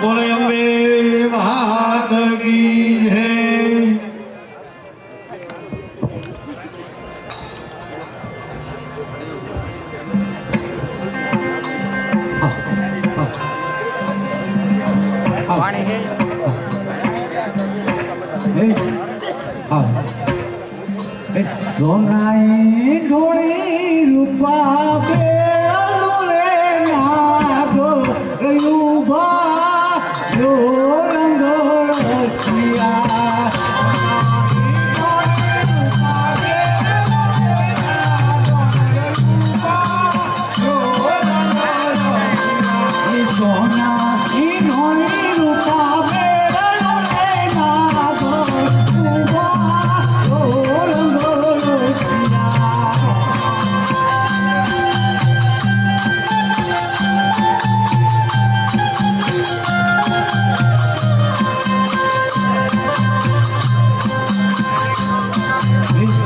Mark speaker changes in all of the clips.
Speaker 1: બોલે અંબે મહાત કી જય. સોનાઈ ઢોળી રૂપા બેળું રે નાગો રૂપા જો રંગ રસિયા. સોના ઢોળી રૂપા બેળું રે નાગો રૂપા જો રંગ રસિયા.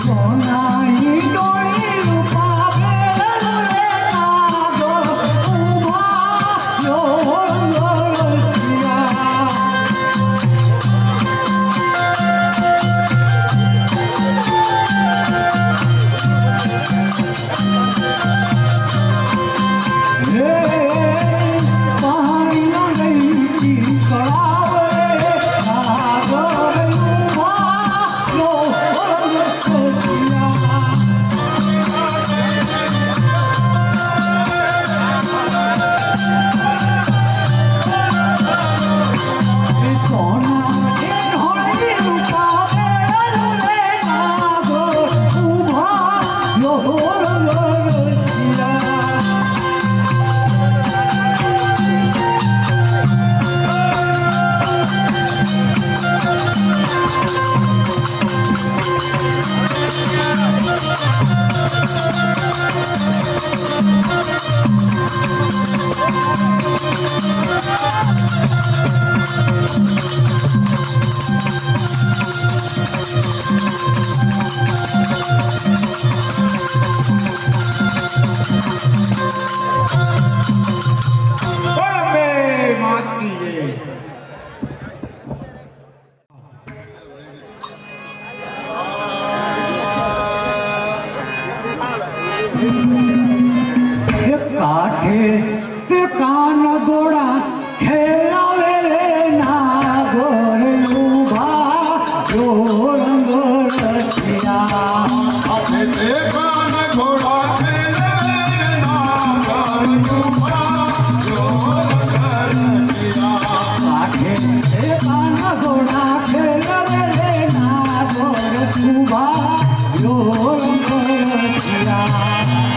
Speaker 1: સોનાઈ ડોળી રૂપા બેળું રે નાગો ઉભા જો રંગ રસિયા. કાઠે તે કાન ગોળા ખેલાવે રે નાગો રે ઉભા જો રંગ રસિયા.
Speaker 2: કાઠે તે કાન ગોળા ખેલાવે રે નાગો રે ઉભા જો રંગ રસિયા.
Speaker 1: કાઠે તે કાન ગોળા ખેલાવે રે નાગો રે ઉભા જો રંગ રસિયા.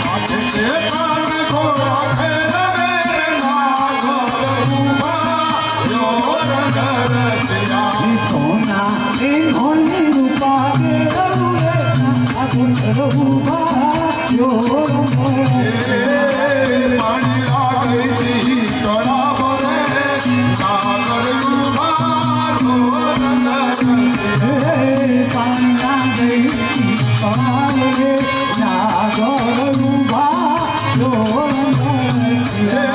Speaker 2: કાઠે તે કાન ગોળા ખેલાવે રે નાગો રે ઉભા જો રંગ રસિયા.
Speaker 1: સોના એ ઢોળની રૂપા બેળું રે નાગો ઉભા જો રંગ રસિયા.
Speaker 2: પાણી લાગઈ તળાવ રે સાગર ઉભા જો રંગ રસિયા.
Speaker 1: પાણી ગઈ પાલ રે નાગર ઉભા જો રંગ રસિયા.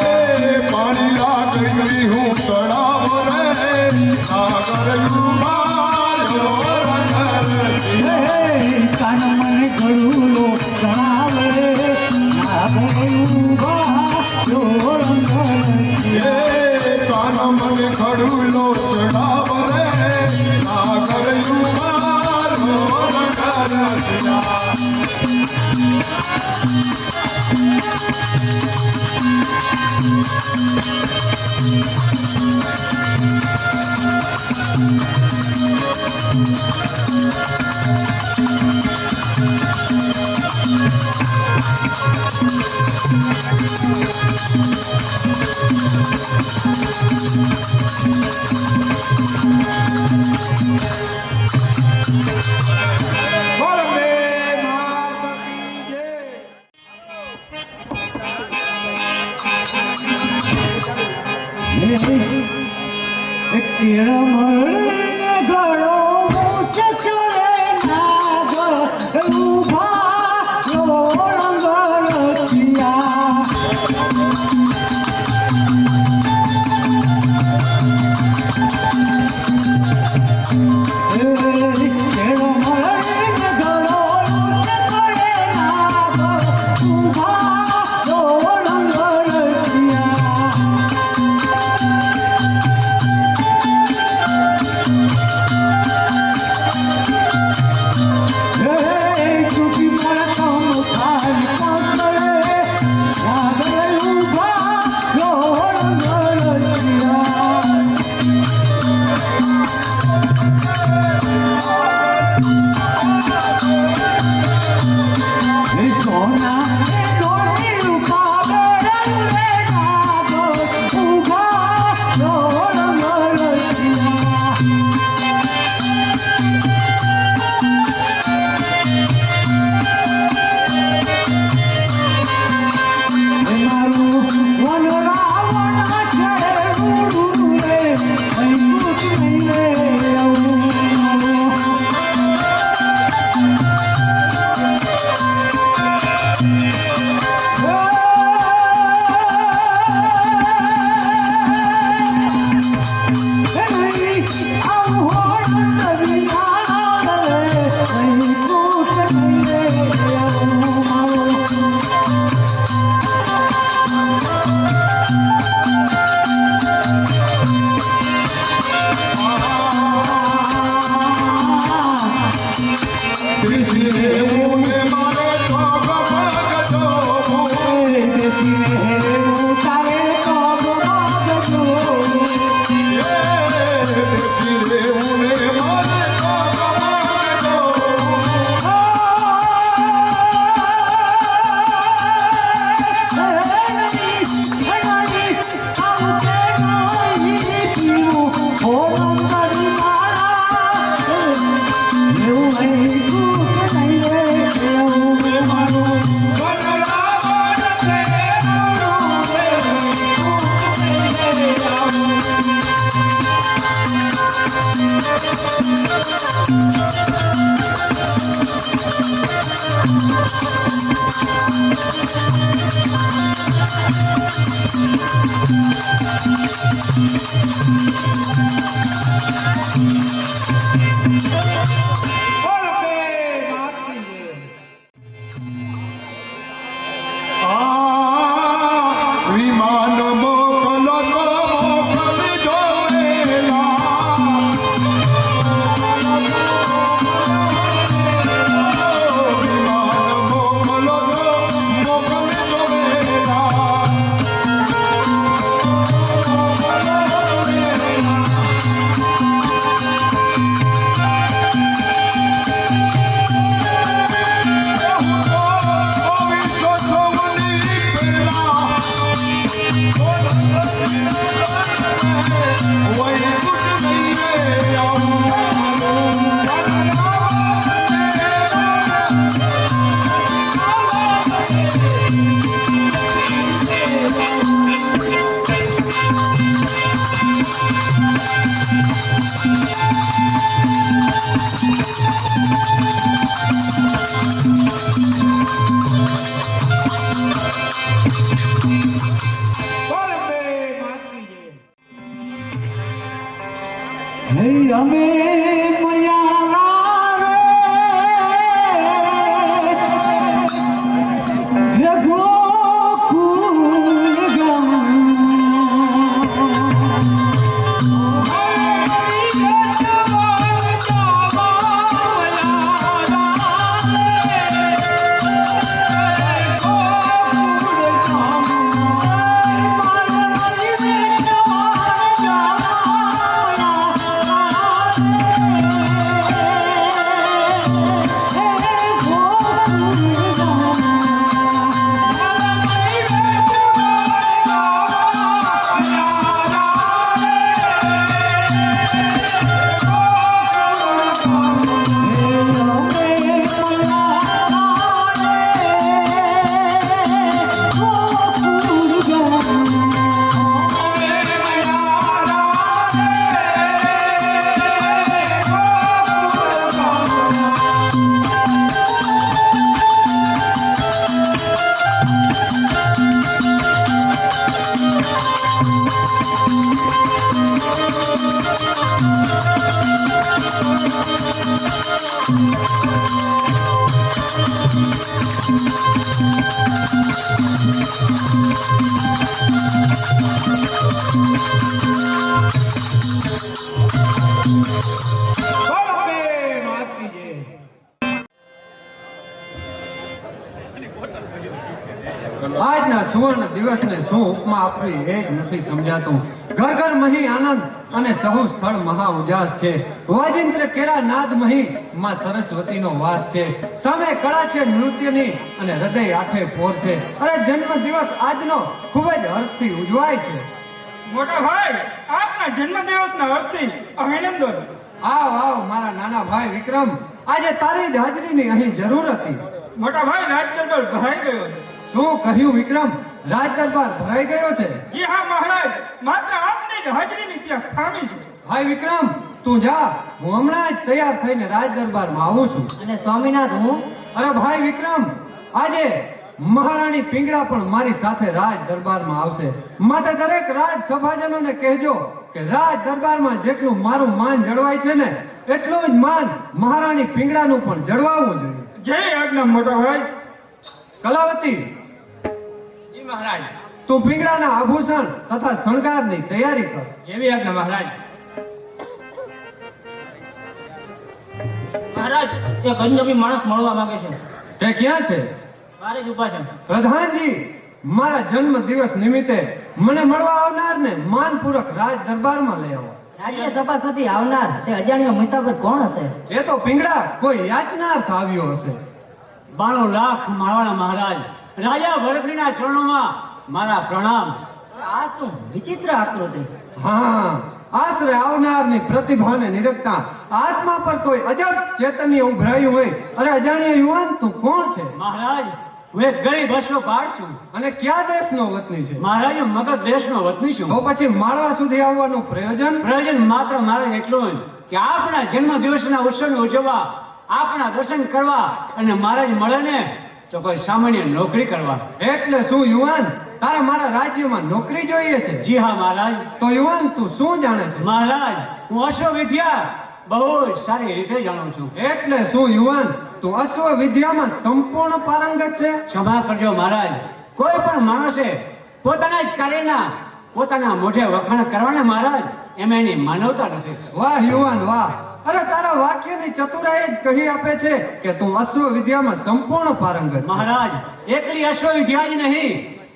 Speaker 2: પાણી લાગઈ હું તળાવ રે સાગર ઉભા જો રંગ રસિયા.
Speaker 1: કાન મને ઘડું લો જણાવ રે નાગર ઉભા જો રંગ રસિયા.
Speaker 2: કાન મને ખડુલો ચડાવ રે સાગર ઉભા જો રંગ રસિયા.
Speaker 1: કેળ મળીને ઘણો ઊંચ ચડે નાગર ઉભા જો રંગ રસિયા. સોના ડોલી ઉપાવે રે જાગો ઉભા રોલ મળતિયા મારું વનરાવણ છે ગુરુ રે અંકુશ લઈને આવું અમે મયારા રે ગોકુળ
Speaker 3: આજના સુવર્ણ દિવસને શું ઉપમા આપવી એ જ નથી સમજાતું. ઘર ઘર મહી આનંદ
Speaker 1: અને સહુ સ્થળ મહા ઉજાસ છે. વાજિંત્ર કેરા નાદ મહી માં સરસ્વતીનો વાસ છે. સામે કળા છે નૃત્યની અને હૃદય આઠે પોર છે. અરે જન્મ દિવસ આજનો ખૂબ જ હર્ષથી ઉજવાય છે.
Speaker 3: મોટા ભાઈ આપના જન્મદિવસના હર્ષથી અભિનંદન.
Speaker 1: આવ આવ મારા નાના ભાઈ વિક્રમ, આજે તારી જ હાજરીની અહીં જરૂર હતી.
Speaker 3: મોટા ભાઈ રાજ દરબાર ભરાઈ ગયો છે.
Speaker 1: શું કહ્યું વિક્રમ? રાજ દરબાર ભરાઈ ગયો છે?
Speaker 3: જી હા મહારાજ, માત્ર આપની જ હાજરીની ત્યાં ખામી છે.
Speaker 1: ભાઈ વિક્રમ, તું જા, હું હમણાં જ તૈયાર થઈને રાજ દરબારમાં આવું છું.
Speaker 4: અને સ્વામિનાથ હું
Speaker 1: અરે ભાઈ વિક્રમ, આજે મહારાણી પિંગળા પણ મારી સાથે રાજ દરબારમાં આવશે. માટે દરેક રાજ સભાજનોને કહેજો કે રાજ દરબારમાં જેટલું મારું માન જળવાય છે ને, એટલું જ માન મહારાણી પિંગળાનું પણ જળવાવું જોઈએ.
Speaker 3: જય આજ્ઞા મોટા ભાઈ.
Speaker 1: કલાવતી,
Speaker 5: જી મહારાજ.
Speaker 1: તું પિંગળાના આભૂષણ તથા શણગારની તૈયારી કર.
Speaker 5: કેવી આજ્ઞા મહારાજ.
Speaker 4: મહારાજ એક અજનબી માણસ મળવા માંગે છે.
Speaker 1: તે ક્યાં છે?
Speaker 4: બારે જ ઊભા છે.
Speaker 1: પ્રધાનજી, મારા જન્મ દિવસ નિમિત્તે મને મળવા આવનારને માનપૂર્વક રાજ દરબારમાં લઈ આવો.
Speaker 4: રાજ્ય સભા સુધી આવનાર તે અજાણ્યો મુસાફર કોણ હશે?
Speaker 1: એ તો પિંગળા કોઈ યાચનાર્થ આવ્યો હશે.
Speaker 5: 92 લાખ મારવાના મહારાજ, રાજા ભરતરીના ચરણોમાં મારા પ્રણામ.
Speaker 4: આ શું વિચિત્ર આકૃતિ!
Speaker 1: હા, આશરે આવનારની પ્રતિભાને નિરખતા આત્મા પર કોઈ અજબ ચૈતન્ય ઉભરાયું હોય. અરે અજાણ્યો યુવાન, તું કોણ છે
Speaker 5: મહારાજ, હું એક ગરીબ અશ્વપાળ છું.
Speaker 1: અને કયા દેશનો વતની છે?
Speaker 5: મહારાજ, હું મગધ દેશનો વતની છું.
Speaker 1: તો પછી માળવા સુધી આવવાનું પ્રયોજન?
Speaker 5: પ્રયોજન માત્ર મારે એટલું જ કે આપણા જન્મ દિવસના ઉત્સવને ઉજવવા, આપણા દર્શન કરવા અને મહારાજ મળે ને તો કોઈ સામાન્ય નોકરી કરવા.
Speaker 1: એટલે શું યુવાન, તારે મારા રાજ્યમાં નોકરી જોઈએ છે?
Speaker 5: જી હા મહારાજ.
Speaker 1: તો યુવાન, તું શું જાણે છે?
Speaker 5: મહારાજ, હું અશ્વવિદ્યા બહુ જ સારી રીતે જાણું છું.
Speaker 1: એટલે શું યુવાન, તું અશ્વ વિદ્યામાં સંપૂર્ણ પારંગત છે?
Speaker 5: ક્ષમા કરજો મહારાજ, કોઈ પણ માણસે પોતાના જ કાર્યના પોતાના મોઢે વખાણ કરવાના મહારાજ, એમાં એની માનવતા નથી.
Speaker 1: વાહ યુવાન વાહ! અરે તારા વાક્યની ચતુરાઈ જ કહી આપે છે કે તું અશ્વ વિદ્યામાં સંપૂર્ણ પારંગત છે.
Speaker 5: મહારાજ, એકલી અશ્વવિદ્યા જ નહીં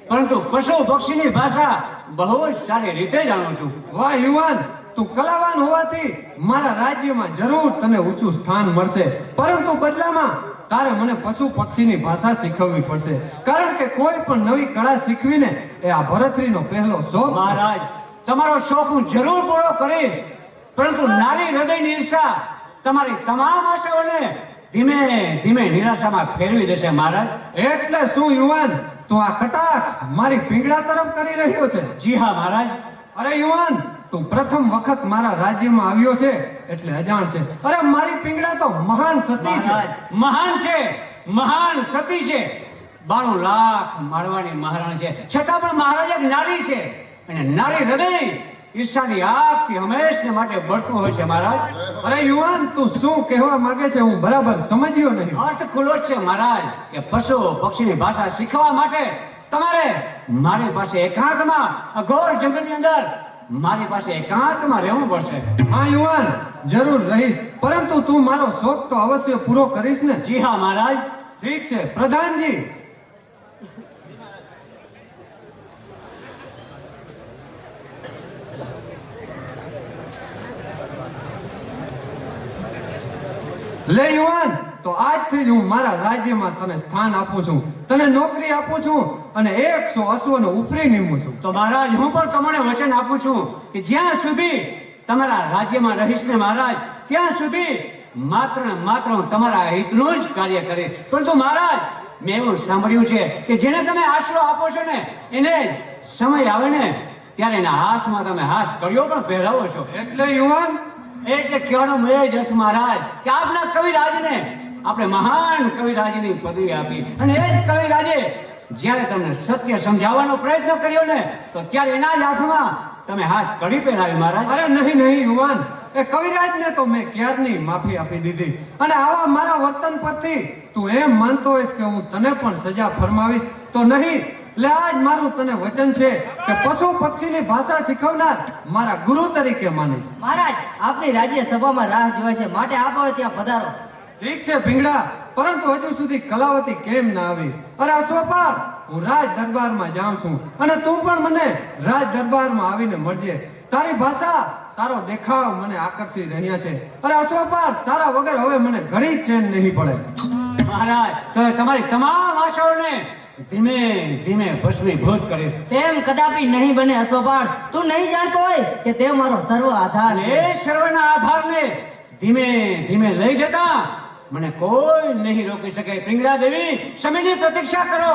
Speaker 5: પરંતુ પશુ પક્ષીની ભાષા બહુ જ સારી રીતે જાણું છું.
Speaker 1: વાહ યુવાન, તું કલાવાન હોવાથી મારા રાજ્યમાં જરૂર તને ઊંચું સ્થાન મળશે. પરંતુ બદલામાં તારે મને પશુ પક્ષીની ભાષા શીખવવી પડશે. કારણ કે કોઈ પણ નવી કળા શીખવીને એ આ ભરતરીનો પહેલો શોખ છે.
Speaker 5: મહારાજ, તમારો શોખ હું જરૂર પૂરો કરીશ, પરંતુ નારી હૃદયની ઈર્ષા તમારી તમામ આશાઓને ધીમે ધીમે નિરાશામાં ફેરવી દેશે મહારાજ.
Speaker 1: એટલે શું યુવાન, તું આ કટાક્ષ મારી પિંગળા તરફ કરી રહ્યો છે?
Speaker 5: જી હા મહારાજ.
Speaker 1: અરે યુવાન, તું પ્રથમ વખત મારા રાજ્યમાં આવ્યો છે એટલે અજાણ છે. અરે મારી પિંગળા તો મહાન સતી છે.
Speaker 5: મહારાજ, મહાન છે, મહાન સતી છે. 92 લાખ મારવાની મહારાણી છે, છતાં પણ મહારાજ એક નારી છે અને નારી હૃદય ઈર્ષાની આગથી હંમેશને માટે બળતું હોય છે મહારાજ.
Speaker 1: અરે યુવાન, તું શું કહેવા માંગે છે હું બરાબર સમજ્યો નહીં.
Speaker 5: અર્થ ખુલ્લો જ છે મહારાજ કે પશુ પક્ષીની ભાષા શીખવા માટે તમારે મારી પાસે એકાંતમાં અઘોર જંગલની અંદર મારી પાસે એકાંતમાં રહેવું પડશે.
Speaker 1: હા યુવાન, જરૂર રહીશ, પરંતુ તું મારો શોખ તો અવશ્ય પૂરો કરીશ ને?
Speaker 5: જી હા મહારાજ.
Speaker 1: ઠીક છે પ્રધાનજી. લે યુવાન, તો આજથી જ હું મારા રાજ્યમાં તને સ્થાન આપું છું, તને નોકરી આપું છું અને 100 અશ્વનો ઉપરી નીમું છું.
Speaker 5: તો મહારાજ, હું પણ તમને વચન આપું છું કે જ્યાં સુધી તમારા રાજ્યમાં રહીશ ને મહારાજ, ત્યાં સુધી માત્ર ને માત્ર હું તમારા હિતનું જ કાર્ય કરીશ. પરંતુ મહારાજ, મેં એવું સાંભળ્યું છે કે જેને તમે આશરો આપો છો ને એને સમય આવે ને ત્યારે એના હાથમાં તમે હાથ કડિયો પણ પહેરાવો છો.
Speaker 1: એટલે યુવાન,
Speaker 5: એટલે કહેવાનો મેં જ અર્થ મહારાજ કે આપના કવિરાજને આપણે મહાન કવિરાજની પદવી આપી અને એ જ કવિરાજે જ્યારે તમને સત્ય સમજાવવાનો પ્રયત્ન કર્યો ને તો ત્યારે એના જ હાથમાં તમે હાથ કડી પહેરાવી મહારાજ.
Speaker 1: અરે નહીં નહીં યુવાન, એ કવિરાજને તો મેં ક્યારની માફી આપી દીધી. અને આવા મારા વર્તન પરથી તું એમ માનતો હોઈશ કે હું તને પણ સજા ફરમાવીશ તો નહીં. એટલે આજ મારું તને વચન છે કે પશુ પક્ષીની ભાષા શીખવનાર મારા ગુરુ તરીકે માનીશ.
Speaker 4: મહારાજ, આપની રાજ્ય સભામાં રાહ જોવાય છે, માટે આપ હવે ત્યાં પધારો.
Speaker 1: ઠીક છે પિંગળા, પરંતુ હજુ સુધી કલાવતી કેમ ના આવી? અરે અશ્વપાળ, હું રાજ દરબારમાં જાઉં છું અને તું પણ મને રાજ દરબારમાં આવીને મળજે. તારી ભાષા તારો દેખાવ મને આકર્ષી રહ્યા છે. અરે અશ્વપાળ, તારા વગર હવે મને ઘડી ચેન નહીં પડે.
Speaker 5: મહારાજ તો તમારી તમામ આશાઓને ધીમે ધીમે ભસ્મીભૂત કરીશ.
Speaker 4: તેમ કદાપી નહીં બને અશ્વપાળ. તું નહીં જાણતો હોય કે તે મારો સર્વ આધાર
Speaker 5: અને
Speaker 4: છે.
Speaker 5: એ સર્વના આધારને ધીમે ધીમે લઈ જતા મને કોઈ નહીં રોકી શકે. પિંગળા દેવી, સમયની પ્રતીક્ષા કરો.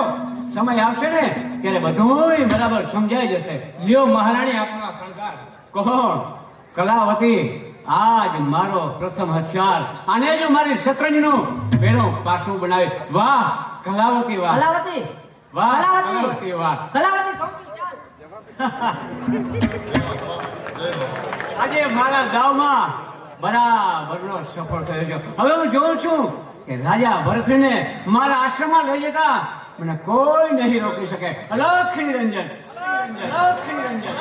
Speaker 5: સમય આવશે ને ત્યારે બધુંય બરાબર સમજાઈ જશે.
Speaker 3: લ્યો મહારાણી આપનો આ શણગાર.
Speaker 5: કોણ? કલાવતી. આજ મારો પ્રથમ હથિયાર. આને જ મારી શતરંજનું પેલું પાસું બનાવી. વાહ કલાવતી, વાહ
Speaker 4: કલાવતી,
Speaker 5: વાહ
Speaker 4: કલાવતી,
Speaker 5: કલાવતી, વાહ.
Speaker 4: કલાવતી, કહું છું, ચાલ.
Speaker 5: આજે મારા ગામમાં બરાબરનો સફળ થયો છે. હવે હું જોઉં છું કે રાજા ભરતને મારા આશ્રમમાં લઈ જતા મને કોઈ નહીં રોકી શકે. અલખ નિરંજન, અલખ નિરંજન.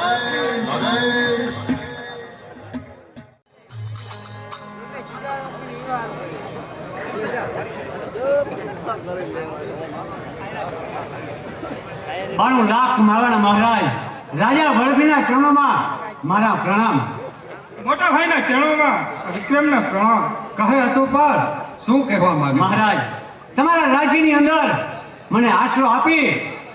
Speaker 5: બાણું લાખ મારવાના મહારાજ, રાજા ભરતના ચરણોમાં મારા પ્રણામ.
Speaker 3: મોટા ભાઈના ચરણોમાં વિક્રમના પ્રણામ.
Speaker 1: કહે અશ્વપાળ, શું કહેવા માંગે?
Speaker 5: મહારાજ, તમારા રાજ્યની અંદર મને આશરો આપી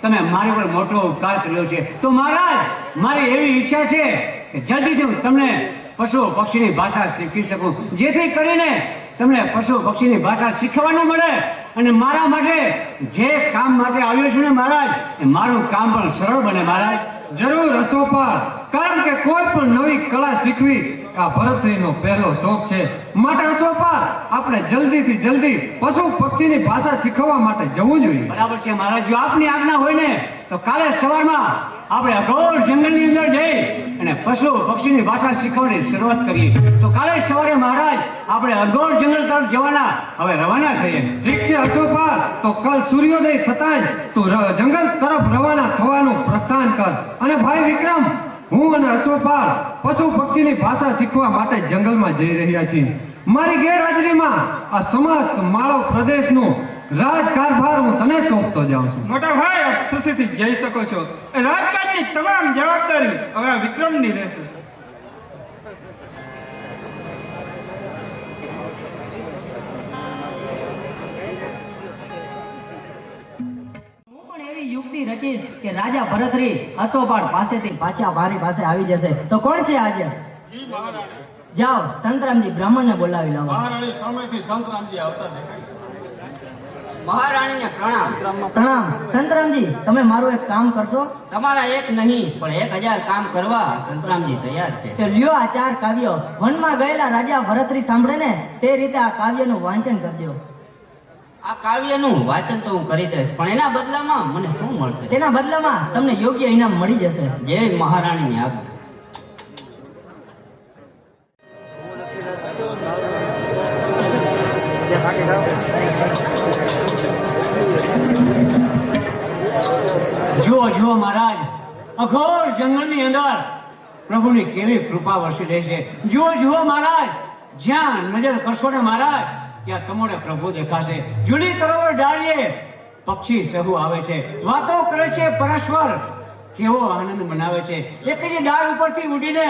Speaker 5: તમે મારી પર મોટો ઉપકાર કર્યો છે. તો મહારાજ, મારી એવી ઈચ્છા છે કે જલ્દીથી હું તમને પશુ પક્ષીની ભાષા શીખી શકું, જેથી કરીને તમને પશુ પક્ષીની ભાષા શીખવાનું મળે અને મારા માટે જે કામ માટે આવ્યો છું ને મહારાજ, એ મારું કામ પણ સરળ બને મહારાજ.
Speaker 1: જરૂર અશ્વપાળ, કારણ કે કોઈ પણ નવી કળા શીખવી આ ભરતરીનો પહેલો શોખ છે. માટે અશ્વપાળ, આપણે જલ્દીથી જલ્દી પશુ પક્ષીની ભાષા શીખવવા માટે જવું જોઈએ.
Speaker 5: બરાબર છે મહારાજ. જો આપની આજ્ઞા હોય ને તો કાલે સવારમાં આપણે અઘોર જંગલની અંદર જઈ અને પશુ પક્ષીની ભાષા શીખવાની શરૂઆત કરીએ. તો કાલે સવારે મહારાજ આપણે અઘોર જંગલ તરફ જવાના હવે રવાના થઈએ.
Speaker 1: ઠીક છે અશ્વપાળ, તો કાલ સૂર્યોદય થતાં જ તું જંગલ તરફ રવાના થવાનું પ્રસ્થાન કર. અને ભાઈ વિક્રમ, હું અને અશ્વપાળ પશુ પક્ષીની ભાષા શીખવા માટે જંગલમાં જઈ રહ્યા છીએ. મારી ગેરહાજરીમાં આ સમસ્ત માળવ પ્રદેશનું રાજકારભાર હું તને સોંપતો જાઉં છું.
Speaker 3: મોટા ભાઈ આપ ખુશીથી જઈ શકો છો. એ રાજકાજની તમામ જવાબદારી હવે આ વિક્રમની રહેશે.
Speaker 4: હું પણ એવી યુક્તિ રચીશ કે રાજા ભરતરી અશ્વપાળ પાસેથી પાછા મારી પાસે આવી જશે. તો કોણ છે આજે? જાઓ, સંતરામજી બ્રાહ્મણને બોલાવી લાવો.
Speaker 6: મહારાણી સામેથી સંતરામજી આવતા દેખાય.
Speaker 7: મહારાણીને પ્રણામ.
Speaker 4: પ્રણામ. સંતરામજી, તમે મારું એક કામ કરશો?
Speaker 7: તમારા એક નહીં પણ 1000 કામ કરવા સંતરામજી તૈયાર છે.
Speaker 4: તો લ્યો આ 4 કાવ્યો વનમાં ગયેલા રાજા ભરતરી સાંભળે ને તે રીતે આ કાવ્યનું વાંચન કરજો.
Speaker 7: આ કાવ્યનું વાંચન તો હું કરી દઈશ, પણ એના બદલામાં મને શું મળશે?
Speaker 4: તેના બદલામાં તમને યોગ્ય ઇનામ મળી જશે.
Speaker 7: જય મહારાણીની આજ્ઞા.
Speaker 5: જુઓ જુઓ મહારાજ, અઘોર જંગલની અંદર પ્રભુની કેવી કૃપા વરસી રહી છે. જુઓ જુઓ મહારાજ, જ્યાં નજર કરશો ને મહારાજ ત્યાં તમને પ્રભુ દેખાશે. જૂની તરોવર ડાળીએ પક્ષી સહુ આવે છે, વાતો કરે છે પરસ્પર, કેવો આનંદ મનાવે છે. એક જ ડાળ ઉપરથી ઉડીને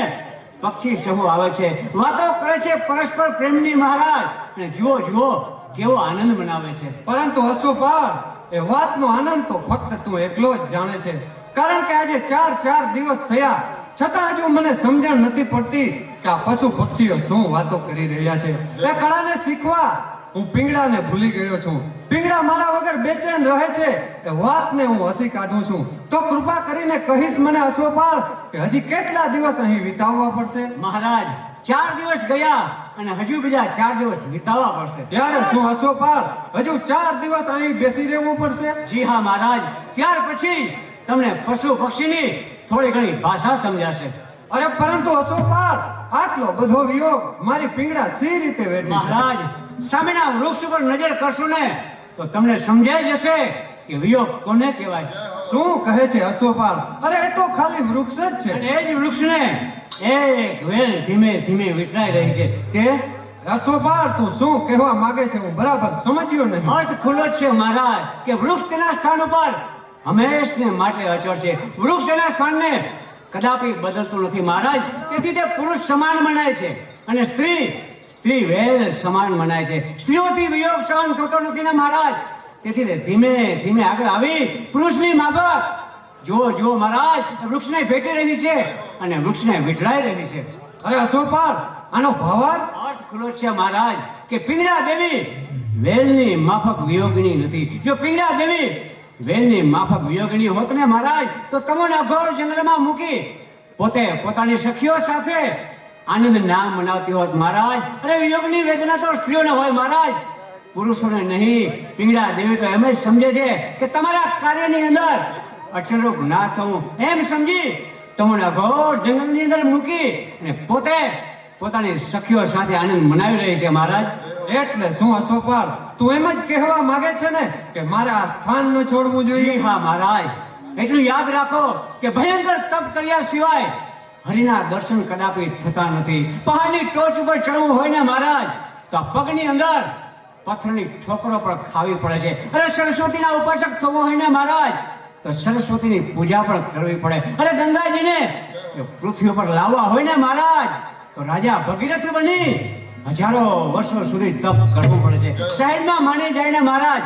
Speaker 5: પક્ષી સહુ આવે છે, વાતો કરે છે પરસ્પર પ્રેમની મહારાજ. અને જુઓ જુઓ કેવો આનંદ મનાવે છે.
Speaker 1: પરંતુ અશ્વપાળ, એ વાતનો આનંદ તો ફક્ત તું એકલો જ જાણે છે. કારણ કે આજે 4 દિવસ થયા છતાં હજુ મને સમજણ નથી પડતી કે આ પશુ પક્ષીઓ શું વાતો કરી રહ્યા છે. એ કળાને શીખવા હું પિંગળાને ભૂલી ગયો છું. પિંગળા મારા વગર બેચેન રહે છે. એ વાતને હું હસી કાઢું છું. તો કૃપા કરીને કહીશ મને અશ્વપાળ કે હજી કેટલા દિવસ અહીં વિતાવવા પડશે?
Speaker 5: મહારાજ, 4 દિવસ ગયા અને હજુ બીજા 4 દિવસ વિતાવવા પડશે.
Speaker 1: ત્યારે શું અશ્વપાળ હજુ 4 દિવસ અહીં બેસી રહેવું પડશે?
Speaker 5: જી હા મહારાજ, ત્યાર પછી તમને પશુ પક્ષીની થોડી ઘણી ભાષા સમજાશે.
Speaker 1: અરે પરંતુ અશ્વપાળ, આટલો બધો વિયોગ મારી પિંગળા સી રીતે વેઠી છે?
Speaker 5: મહારાજ, સામેના વૃક્ષ ઉપર નજર કરશો ને તો તમને સમજાઈ જશે કે વિયોગ કોને કહેવાય.
Speaker 1: શું કહે છે અશ્વપાળ? અરે એ તો ખાલી વૃક્ષ જ
Speaker 5: અને
Speaker 1: છે.
Speaker 5: એ જ વૃક્ષને એક વેલ ધીમે ધીમે વિટરાઈ રહી છે. તે
Speaker 1: અશ્વપાળ, તું શું કહેવા માંગે છે હું બરાબર સમજ્યો નહીં.
Speaker 5: અર્થ ખુલ્લો જ છે મહારાજ કે વૃક્ષ તેના સ્થાન ઉપર હંમેશને માટે અચળ છે. વૃક્ષ એના સ્થાનને કદાપી બદલતું નથી મહારાજ. તેથી તે પુરુષ સમાન મનાય છે અને સ્ત્રી વેલ સમાન મનાય છે. સ્ત્રીઓથી વિયોગ સહન થતો નથી ને મહારાજ. તેથી તે ધીમે ધીમે આગળ આવી પુરુષની માફક જો મહારાજ વૃક્ષને ભેટી રહી છે અને વૃક્ષને વીંટળાઈ રહી છે.
Speaker 1: અરે અશોકપાલ, આનો ભાવાર્થ?
Speaker 5: અર્થ ખુલ્લો છે મહારાજ કે પિંગળા દેવી વેલની માફક વિયોગિની નથી. જો પિંગળા દેવી વેલની માફક વિયોગિની હોત ને મહારાજ, તો તમને અઘોર જંગલમાં મૂકી પોતે પોતાની સખીઓ સાથે આનંદ ના મનાવતી હોત મહારાજ. અરે વિયોગની વેદના તો સ્ત્રીઓને હોય મહારાજ, પુરુષોને નહીં. પિંગળા દેવી તો એમ જ સમજે છે કે તમારા કાર્યની અંદર અચરૂપ ના થવું એમ સમજી તમને અઘોર જંગલની અંદર મૂકી અને પોતે પોતાની સખીઓ સાથે આનંદ મનાવી રહી છે મહારાજ.
Speaker 1: એટલે શું અશોકપાલ, તું એમ જ કહેવા માંગે છે ને કે મારે આ સ્થાન ન છોડવું જોઈએ?
Speaker 5: જી હા મહારાજ, એટલું યાદ રાખો કે ભયંકર તપ કર્યા સિવાય હરિના દર્શન કદાપી થતા નથી. પહાડની ટોચ ઉપર ચડવું હોય ને મહારાજ, તો આ પગની અંદર પથ્થરની ઠોકરો પણ ખાવી પડે છે. અરે સરસ્વતીના ઉપાસક થવું હોય ને મહારાજ, તો સરસ્વતીની પૂજા પણ કરવી પડે. અરે ગંગાજીને જો પૃથ્વી ઉપર લાવવા હોય ને મહારાજ, તો રાજા ભગીરથ બની હજારો વર્ષો સુધી તપ કરવું પડે છે. સાહેબમાં માની જાય ને મહારાજ,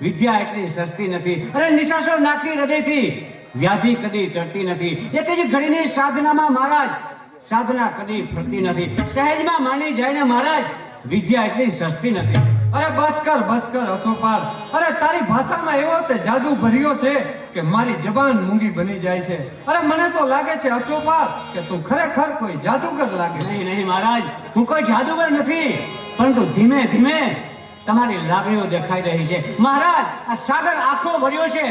Speaker 5: વિદ્યા એટલી સસ્તી નથી. અરે નિશાસો નાખી હૃદયથી વ્યાધિ કદી ટળતી નથી. એક જ ઘડીની સાધનામાં મહારાજ સાધના કદી ફરતી નથી. સહેજમાં માની જાય ને મહારાજ, વિદ્યા એટલી સસ્તી નથી.
Speaker 1: અરે બસ કર અશોકપાલ. અરે તારી ભાષામાં એવો તે જાદુ ભર્યો છે કે મારી જબાન મૂંગી બની જાય છે. અરે મને તો લાગે છે અશોકપાલ કે તું ખરેખર કોઈ જાદુગર લાગે.
Speaker 5: નહીં મહારાજ, હું કોઈ જાદુગર નથી, પરંતુ ધીમે ધીમે તમારી લાગણીઓ દેખાઈ રહી છે મહારાજ. આ સાગર આખો ભર્યો છે,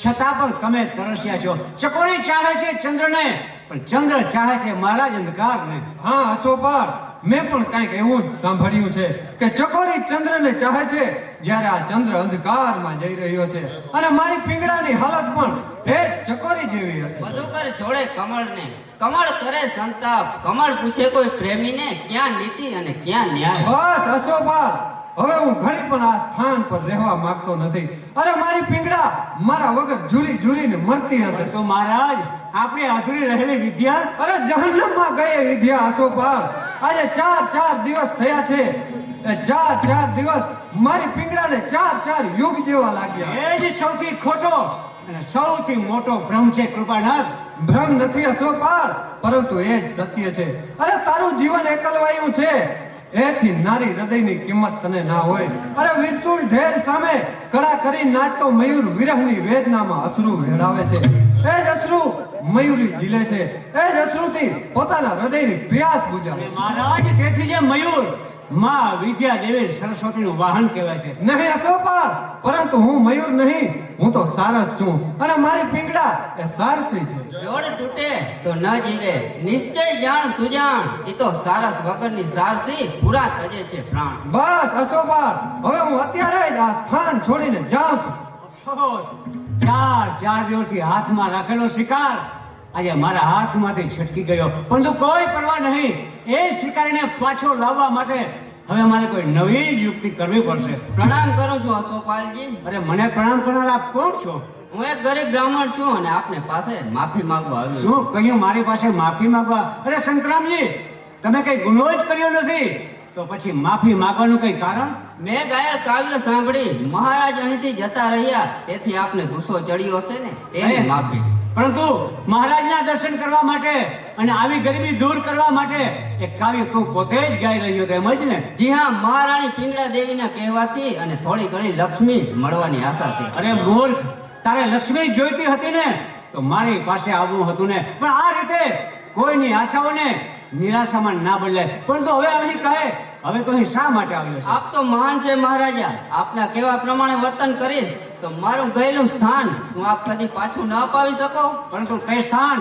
Speaker 5: છતાં પણ તમે તરસ્યા છો. ચકોરી ચાહે છે ચંદ્રને, પણ ચંદ્ર ચાહે છે મહારાજ અંધકારને.
Speaker 1: હા અશોકપાલ, મેં પણ કંઈક એવું જ સાંભળ્યું છે કે ચકોરી ચંદ્રને ચાહે છે, જ્યારે આ ચંદ્ર અંધકારમાં જઈ રહ્યો છે. અને મારી પિંગળાની હાલત પણ એ ચકોરી જેવી હશે.
Speaker 7: મધુકર જોડે કમળને, કમળ કરે સંતાપ, કમળ પૂછે કોઈ પ્રેમીને, ક્યાં નીતિ અને ક્યાં ન્યાય.
Speaker 1: બસ અશોકપાલ, હવે હું ઘડી પણ આ સ્થાન પર રહેવા માંગતો નથી. અરે મારી પિંગળા મારા વગર ઝૂરીને મરતી હશે.
Speaker 5: તો મહારાજ, આપણે અધૂરી રહેલી વિદ્યા
Speaker 1: અરે જહન્નમમાં ગઈ વિદ્યા અશોકપાલ. આજે 4 દિવસ થયા છે. એ 4 દિવસ મારી પિંગળાને 4 યુગ જેવા લાગ્યા.
Speaker 5: એ જ સૌથી ખોટો અને સૌથી મોટો ભ્રમ છે કૃપાનાથ.
Speaker 1: ભ્રમ નથી અશોકપાલ, પરંતુ એ જ સત્ય છે. અરે તારું જીવન એકલવાયું છે, એથી નારી હૃદયની કિંમત તને ના હોય. અરે વિરતુલ ઢેલ સામે કડા કરી નાચતો મયુર વિરહની વેદનામાં અશ્રુ વહેડાવે છે. એ જ અશ્રુ મયુરી ઝીલે છે. એ જ અશ્રુથી પોતાના હૃદયની પ્યાસ બુજાવે.
Speaker 5: મહારાજ, તેથી જે મયુર માં વિદ્યા દેવી સરસ્વતીનું વાહન કહેવાય છે.
Speaker 1: નહીં અશોકપાલ, પરંતુ હું મયુર નહીં, હું તો સારસ છું. અને મારી પિંગળા એ સારસી છે.
Speaker 7: જોડ તૂટે તો ન જીવે, નિશ્ચય જાણ સુજાણ, એ તો સારસ વગરની સારસી પૂરા તજે છે પ્રાણ.
Speaker 1: બસ અશોકપાલ, હવે હું અત્યારે જ આ સ્થાન છોડીને જાઉં છું.
Speaker 5: અફસોસ, 4 દિવસથી હાથમાં રાખેલો શિકાર આજે મારા હાથમાંથી છટકી ગયો. પરંતુ કોઈ પરવા નહીં. એ શિકારીને પાછો લાવવા માટે હવે મારે કોઈ નવી યુક્તિ કરવી પડશે.
Speaker 7: પ્રણામ કરું છું અશોકપાલજી.
Speaker 5: અરે મને પ્રણામ કરનાર આપ કોણ છો?
Speaker 7: હું એક ગરીબ બ્રાહ્મણ છું અને આપને પાસે માફી માંગવા આવ્યો છું.
Speaker 5: શું કહ્યું મારી પાસે માફી માંગવા? અરે સંતરામજી, તમે કઈ ગુનો જ કર્યો નથી, તો પછી માફી માંગવાનું કઈ કારણ?
Speaker 7: મેં ગાયેલ કાવ્ય સાંભળી મહારાજ અહીંથી જતા રહ્યા, તેથી આપને ગુસ્સો ચડ્યો હશે ને, તેની
Speaker 5: અરે,
Speaker 7: માફી.
Speaker 5: પરંતુ મહારાજના દર્શન કરવા માટે અને આવી ગરીબી દૂર કરવા માટે એક કાવ્ય તું પોતે જ ગાઈ રહ્યો હતો, એમ જ ને?
Speaker 7: જી હા, મહારાણી પિંગળા દેવીના કહેવાથી અને થોડી ઘણી લક્ષ્મી મળવાની આશાથી.
Speaker 5: અરે મૂર્ખ, તારે લક્ષ્મી જોઈતી હતી ને, તો મારી પાસે આવવું હતું ને. પણ આ રીતે કોઈની આશાઓને નિરાશામાં ના બદલાય. પરંતુ હવે અહીં કહે, હવે તો અહીં શા માટે આવ્યો છે?
Speaker 7: આપ તો મહાન છે મહારાજા, આપના કહેવા પ્રમાણે વર્તન કરીશ તો મારું ગયેલું સ્થાન શું આપ કદી પાછું ન અપાવી શકો?
Speaker 5: પરંતુ તે સ્થાન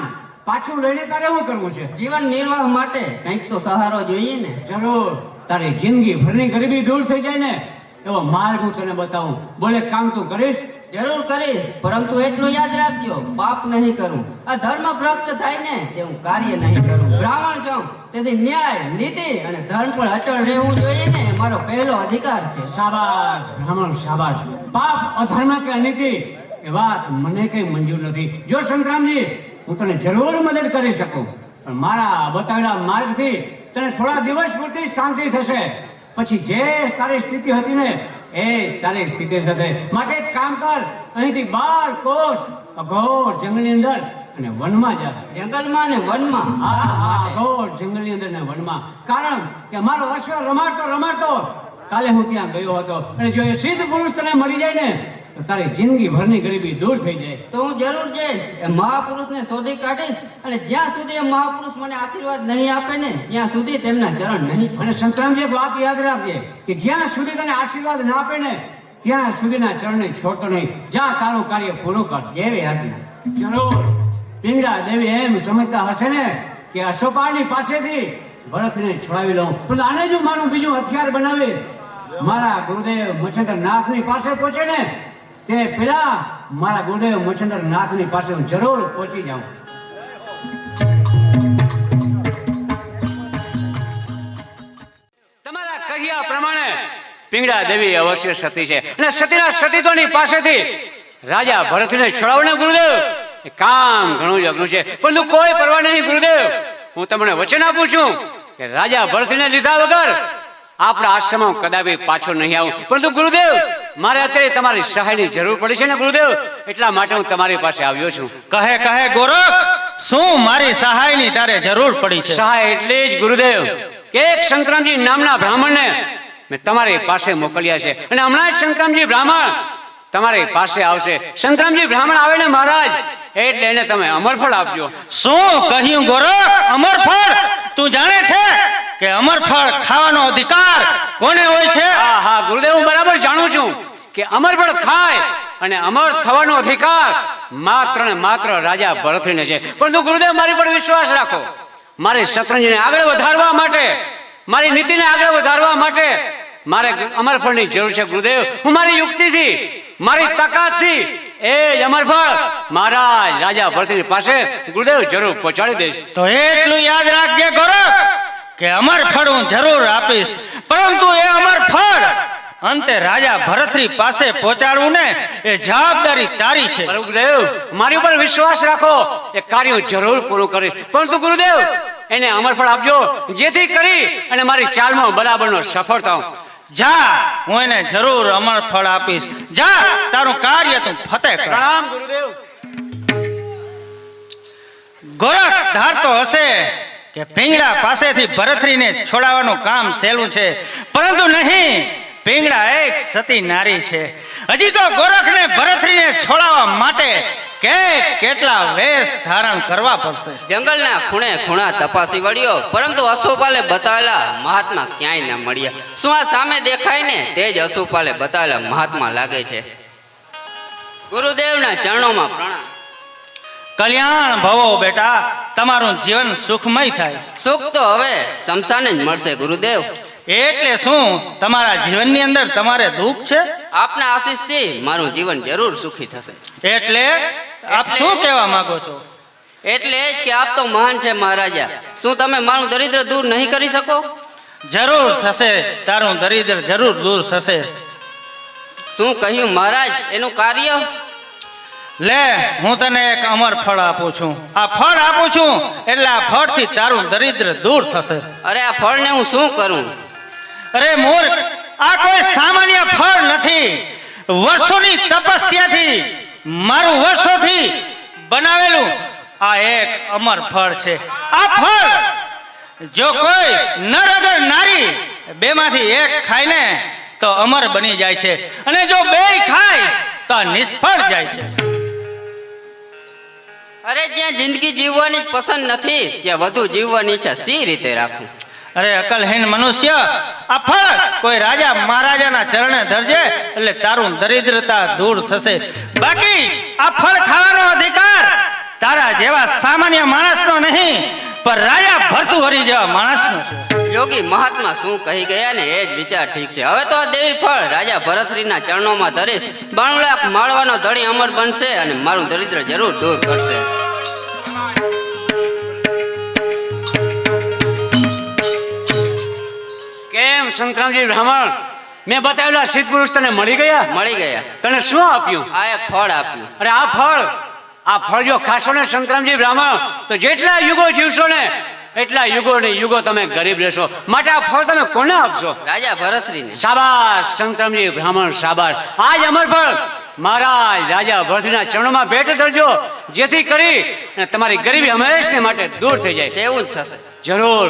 Speaker 5: પાછું લઈને તારે શું કરવું છે?
Speaker 7: જીવન નિર્વાહ માટે કંઈક તો સહારો જોઈએ ને.
Speaker 5: જરૂર, તારી જિંદગી ભરની ગરીબી દૂર થઈ જાય ને, એવો માર્ગ હું તને બતાવું. બોલે કામ તું કરીશ?
Speaker 7: જરૂર કરીશ, પરંતુ એટલું યાદ રાખજો, પાપ નહીં કરું. આ ધર્મ ભ્રષ્ટ થાય ને તે હું કાર્ય નહીં કરું. બ્રાહ્મણ છું, તેથી ન્યાય, નીતિ અને ધર્મ પર અચળ રહેવું જોઈએ ને, એ મારો પહેલો અધિકાર છે.
Speaker 5: શાબાશ બ્રાહ્મણ, શાબાશ. પાપ, અધર્મ કે અનીતિ એ વાત મને કઈ મંજૂર નથી. જો સંગ્રામજી હું તને જરૂર મદદ કરી શકું, પણ મારા બતાવેલા માર્ગથી તને થોડા દિવસ પૂરતી શાંતિ થશે. પછી જે તારી સ્થિતિ હતી ને એ તારી સ્થિતિ થશે. માટે એક કામ કર, અહીંથી 12 કોસ અઘોર જંગલની અંદર અને વનમાં જા.
Speaker 7: જંગલમાં ને વનમાં
Speaker 5: અઘોર જંગલની અંદર ને વનમાં. કારણ કે મારો અશ્વ રમાડતો કાલે હું ત્યાં ગયો હતો, અને જો એ સિદ્ધ પુરુષ તને મળી જાય ને તો તારી જિંદગી ભરની ગરીબી દૂર થઈ જાય.
Speaker 7: તો હું જરૂર જઈશ, એ મહાપુરુષને શોધી કાઢીશ, અને જ્યાં સુધી એ મહાપુરુષ મને આશીર્વાદ નહીં આપે ને ત્યાં સુધી તેમના ચરણ નહીં છોડે.
Speaker 5: અને સંતરામજી એક વાત યાદ રાખજે કે જ્યાં સુધી તને આશીર્વાદ ના આપે ને ત્યાં સુધીના ચરણને છોડતો નહીં. જા તારું કાર્ય પૂરું કર.
Speaker 7: જેવી આજ્ઞા.
Speaker 5: જરૂર પિંગળા દેવી એમ સમજતા હશે ને કે અશોકાની પાસેથી ભરતને છોડાવી લઉં, પણ આને જો મારું બીજું હથિયાર બનાવી મારા ગુરુદેવ મચ્છંદર નાથની પાસે પહોંચે ને તે પેલા મારા ગુરુદેવ મચ્છંદર નાથની પાસે હું જરૂર પહોંચી જાઉં. તમારા કહ્યા પ્રમાણે પિંગળા દેવી અવશ્ય સતી છે, અને સતીના સતીત્વની પાસેથી રાજા ભરતને છોડાવવાના ગુરુદેવ એ કામ ઘણું જ અઘરું છે, પરંતુ કોઈ પરવા નહીં ગુરુદેવ. હું તમને વચન આપું છું કે રાજા ભરતને લીધા વગર આપણા આશ્રમમાં કદાપી પાછો નહીં આવું. પરંતુ ગુરુદેવ મારે અત્યારે તમારી સહાયની જરૂર પડી છે ને ગુરુદેવ, એટલા માટે હું તમારી પાસે આવ્યો છું.
Speaker 8: કહે ગોરખ, શું મારી સહાયની તારે જરૂર પડી છે?
Speaker 5: સહાય એટલે જ ગુરુદેવ કે એક સંતરામજી નામના બ્રાહ્મણને મેં તમારી પાસે મોકલ્યા છે, અને હમણાં જ સંતરામજી બ્રાહ્મણ તમારી પાસે આવશે. સંતરામજી બ્રાહ્મણ આવે ને મહારાજ એટલે એને તમે અમરફળ આપજો.
Speaker 8: શું કહ્યું ગોરખ? અમરફળ? તું જાણે છે કે અમરફળ ખાવાનો અધિકાર કોને હોય છે?
Speaker 5: હા ગુરુદેવ, હું બરાબર જાણું છું કે અમરફળ ખાય અને અમર થવાનો અધિકાર માત્ર ને માત્ર રાજા ભરતને છે. પરંતુ ગુરુદેવ મારી પર વિશ્વાસ રાખો, મારી શતરંજને આગળ વધારવા માટે, મારી નીતિને આગળ વધારવા માટે મારે અમરફળની જરૂર છે ગુરુદેવ. હું મારી યુક્તિથી, મારી તાકાતથી એ જ અમરફળ મહારાજ રાજા ભરતની પાસે ગુરુદેવ જરૂર પહોંચાડી દઈશ.
Speaker 8: તો એટલું યાદ રાખજે ગોરખ કે અમરફળ હું જરૂર આપીશ, પરંતુ એ અમરફળ અંતે રાજા ભરતરી પાસે પહોંચાડવું ને એ જવાબદારી તારી છે.
Speaker 5: ગુરુદેવ મારી ઉપર વિશ્વાસ રાખો, એ કાર્ય જરૂર પૂરું કરીશ. પરંતુ ગુરુદેવ એને અમરફળ આપજો, જેથી કરી અને મારી ચાલમાં બરાબરનો સફળ થાઉં.
Speaker 8: જા, હું એને જરૂર અમરફળ આપીશ. જા, તારું કાર્ય તું ફતેહ કર.
Speaker 5: પ્રણામ ગુરુદેવ.
Speaker 8: ગોરખ ધારતો હશે કે પિંગળા પાસેથી ભરતરીને છોડાવવાનું કામ સહેલું છે, પરંતુ નહીં. પિંગળા એક સતી નારી છે. હજી તો ગોરખને ભરતરીને છોડાવવા માટે કેટલા વેશ ધારણ કરવા પડશે.
Speaker 7: જંગલના ખૂણે ખૂણા તપાસી વળ્યો, પરંતુ અશોપાલે બતાવેલા મહાત્મા ક્યાંય ન મળ્યા. શું આ સામે દેખાય ને તે જ અશોપાલે બતાવેલા મહાત્મા લાગે છે. ગુરુદેવના ચરણોમાં પ્રણામ.
Speaker 8: કલ્યાણ ભવો બેટા, તમારું જીવન સુખમય થાય.
Speaker 7: સુખ તો હવે શમશાને જ મળશે ગુરુદેવ.
Speaker 8: એટલે શું તમારા જીવનની અંદર તમારે દુઃખ છે?
Speaker 7: આપના આશીષથી મારું જીવન જરૂર સુખી થશે.
Speaker 8: એટલે આપ શું કહેવા માંગો છો?
Speaker 7: એટલે જ કે આપ તો મહાન છે મહારાજા. શું તમે મારું દરિદ્ર દૂર નહીં કરી શકો?
Speaker 8: જરૂર થશે, તારું દરિદ્ર જરૂર દૂર થશે.
Speaker 7: શું કહ્યું મહારાજ, એનું કાર્ય?
Speaker 8: લે, હું તને એક અમર ફળ આપું છું. આ ફળ આપું છું એટલે આ ફળથી તારું દરિદ્ર દૂર થશે.
Speaker 7: અરે આ ફળને હું શું કરું?
Speaker 8: અરે મૂર્ખ, આ કોઈ સામાન્ય ફળ નથી. વર્ષોની તપસ્યાથી, મારું વર્ષોથી બનાવેલું આ એક અમર ફળ છે. આ ફળ જો કોઈ નર અગર નારી બેમાંથી એક ખાય ને તો અમર બની જાય છે, અને જો બેય ખાય તો નિષ્ફળ જાય છે.
Speaker 7: અરે જ્યાં જિંદગી જીવવાની પસંદ નથી ત્યાં વધુ જીવવાની ઈચ્છા સી રીતે રાખું?
Speaker 8: અરે અકલહીન મનુષ્ય, આ ફળ કોઈ રાજા મહારાજાના ચરણે ધરજે એટલે તારું દરિદ્રતા દૂર થશે. બાકી આ ફળ ખાવાનો અધિકાર તારા જેવા સામાન્ય માણસનો નહીં, પણ રાજા ભર્તૃહરિ જેવા માણસનો છે.
Speaker 7: યોગી મહાત્મા શું કહી ગયા ને એ જ વિચાર ઠીક છે. હવે તો આ દેવી ફળ રાજા ભરતરીના ચરણોમાં ધરીશ. 92 લાખ માળવાનો ધણી અમર બનશે અને મારું દરિદ્ર જરૂર દૂર કરશે.
Speaker 5: કેમ સંતરામજી બ્રાહ્મણ, મેં બતાવેલા સિદ્ધ પુરુષ તને મળી ગયા?
Speaker 7: મળી ગયા.
Speaker 5: તને શું આપ્યું?
Speaker 7: આ એક ફળ આપ્યું.
Speaker 5: અરે આ ફળ આ ફળ જો ખાશો ને સંતરામજી બ્રાહ્મણ, તો જેટલા યુગો જીવશો ને એટલા યુગો ને યુગો તમે ગરીબ રહેશો. માટે આ ફળ તમે કોને આપશો?
Speaker 7: રાજા ભરતરીને.
Speaker 5: શાબાશ સંતરામજી બ્રાહ્મણ, શાબાશ. આજ અમર ફળ મહારાજ રાજા ભરતરીના ચરણોમાં ભેટ ધરજો, જેથી કરી અને તમારી ગરીબી હંમેશને માટે દૂર થઈ જાય.
Speaker 7: તેવું જ થશે.
Speaker 5: જરૂર.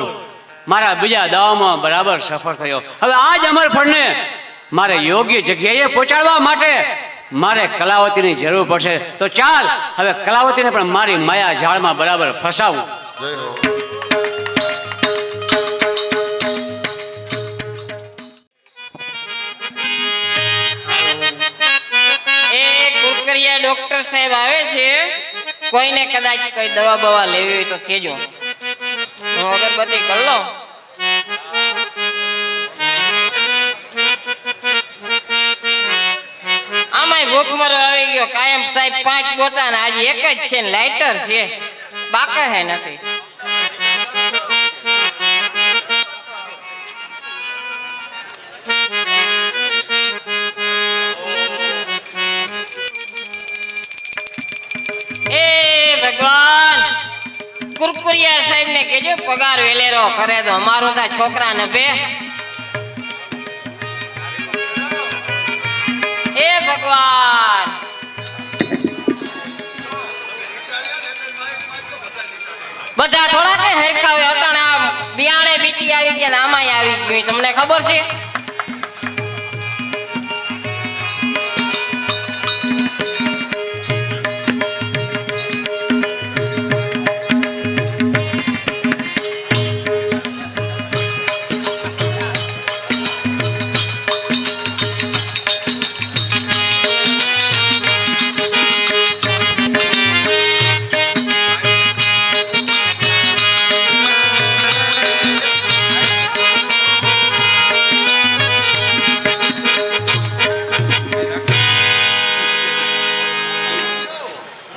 Speaker 5: મારા બીજા દાવામાં બરાબર સફળ થયો. હવે આ જ અમર ફળને મારે યોગ્ય જગ્યાએ પહોંચાડવા માટે મારે કલાવતીની જરૂર પડશે. તો ચાલ હવે કલાવતીને પણ મારી માયા જાળમાં બરાબર ફસાવું.
Speaker 2: જય હો.
Speaker 9: એ કુકરિયા ડોક્ટર સાહેબ આવે છે, કોઈને કદાચ કોઈ દવા બવા લેવી હોય તો કહેજો. હું અગરબત્તી કરી લો. આમાંય ભૂખમરો આવી ગયો. કાયમ સાહેબ 5 ગોટા ને આજે એક જ છે ને લાઇટર છે, બાકા હે નથી. એ ભગવાન, કુરકુરિયા સાહેબ ને કેજો પગાર વેલેરો કરે તો અમારું તા છોકરા ને બે. એ ભગવાન, બધા થોડા કઈ હરખા હોય. અટાણે આ બિયાણે બીટી આવી ગયા ને આમાંય આવી ગયું, તમને ખબર છે?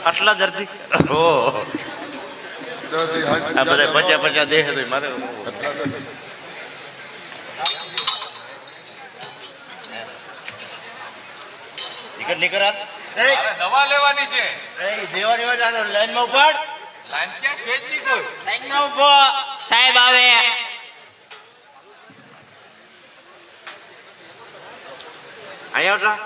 Speaker 10: આટલા જલ્દી ઓ
Speaker 2: દાદી હાથ
Speaker 10: આ બધા પચા પચા દેહ તો મારે નીકળ નીકળ એ
Speaker 6: દવા લેવાની છે.
Speaker 10: દેવાની વાત લાઈનમાં ઉપાડ.
Speaker 6: લાઈન ક્યાં છે જ નહીં કોઈ.
Speaker 9: સાઈડમાં ઊભો, સાહેબ આવે.
Speaker 10: અહીંયા આવતા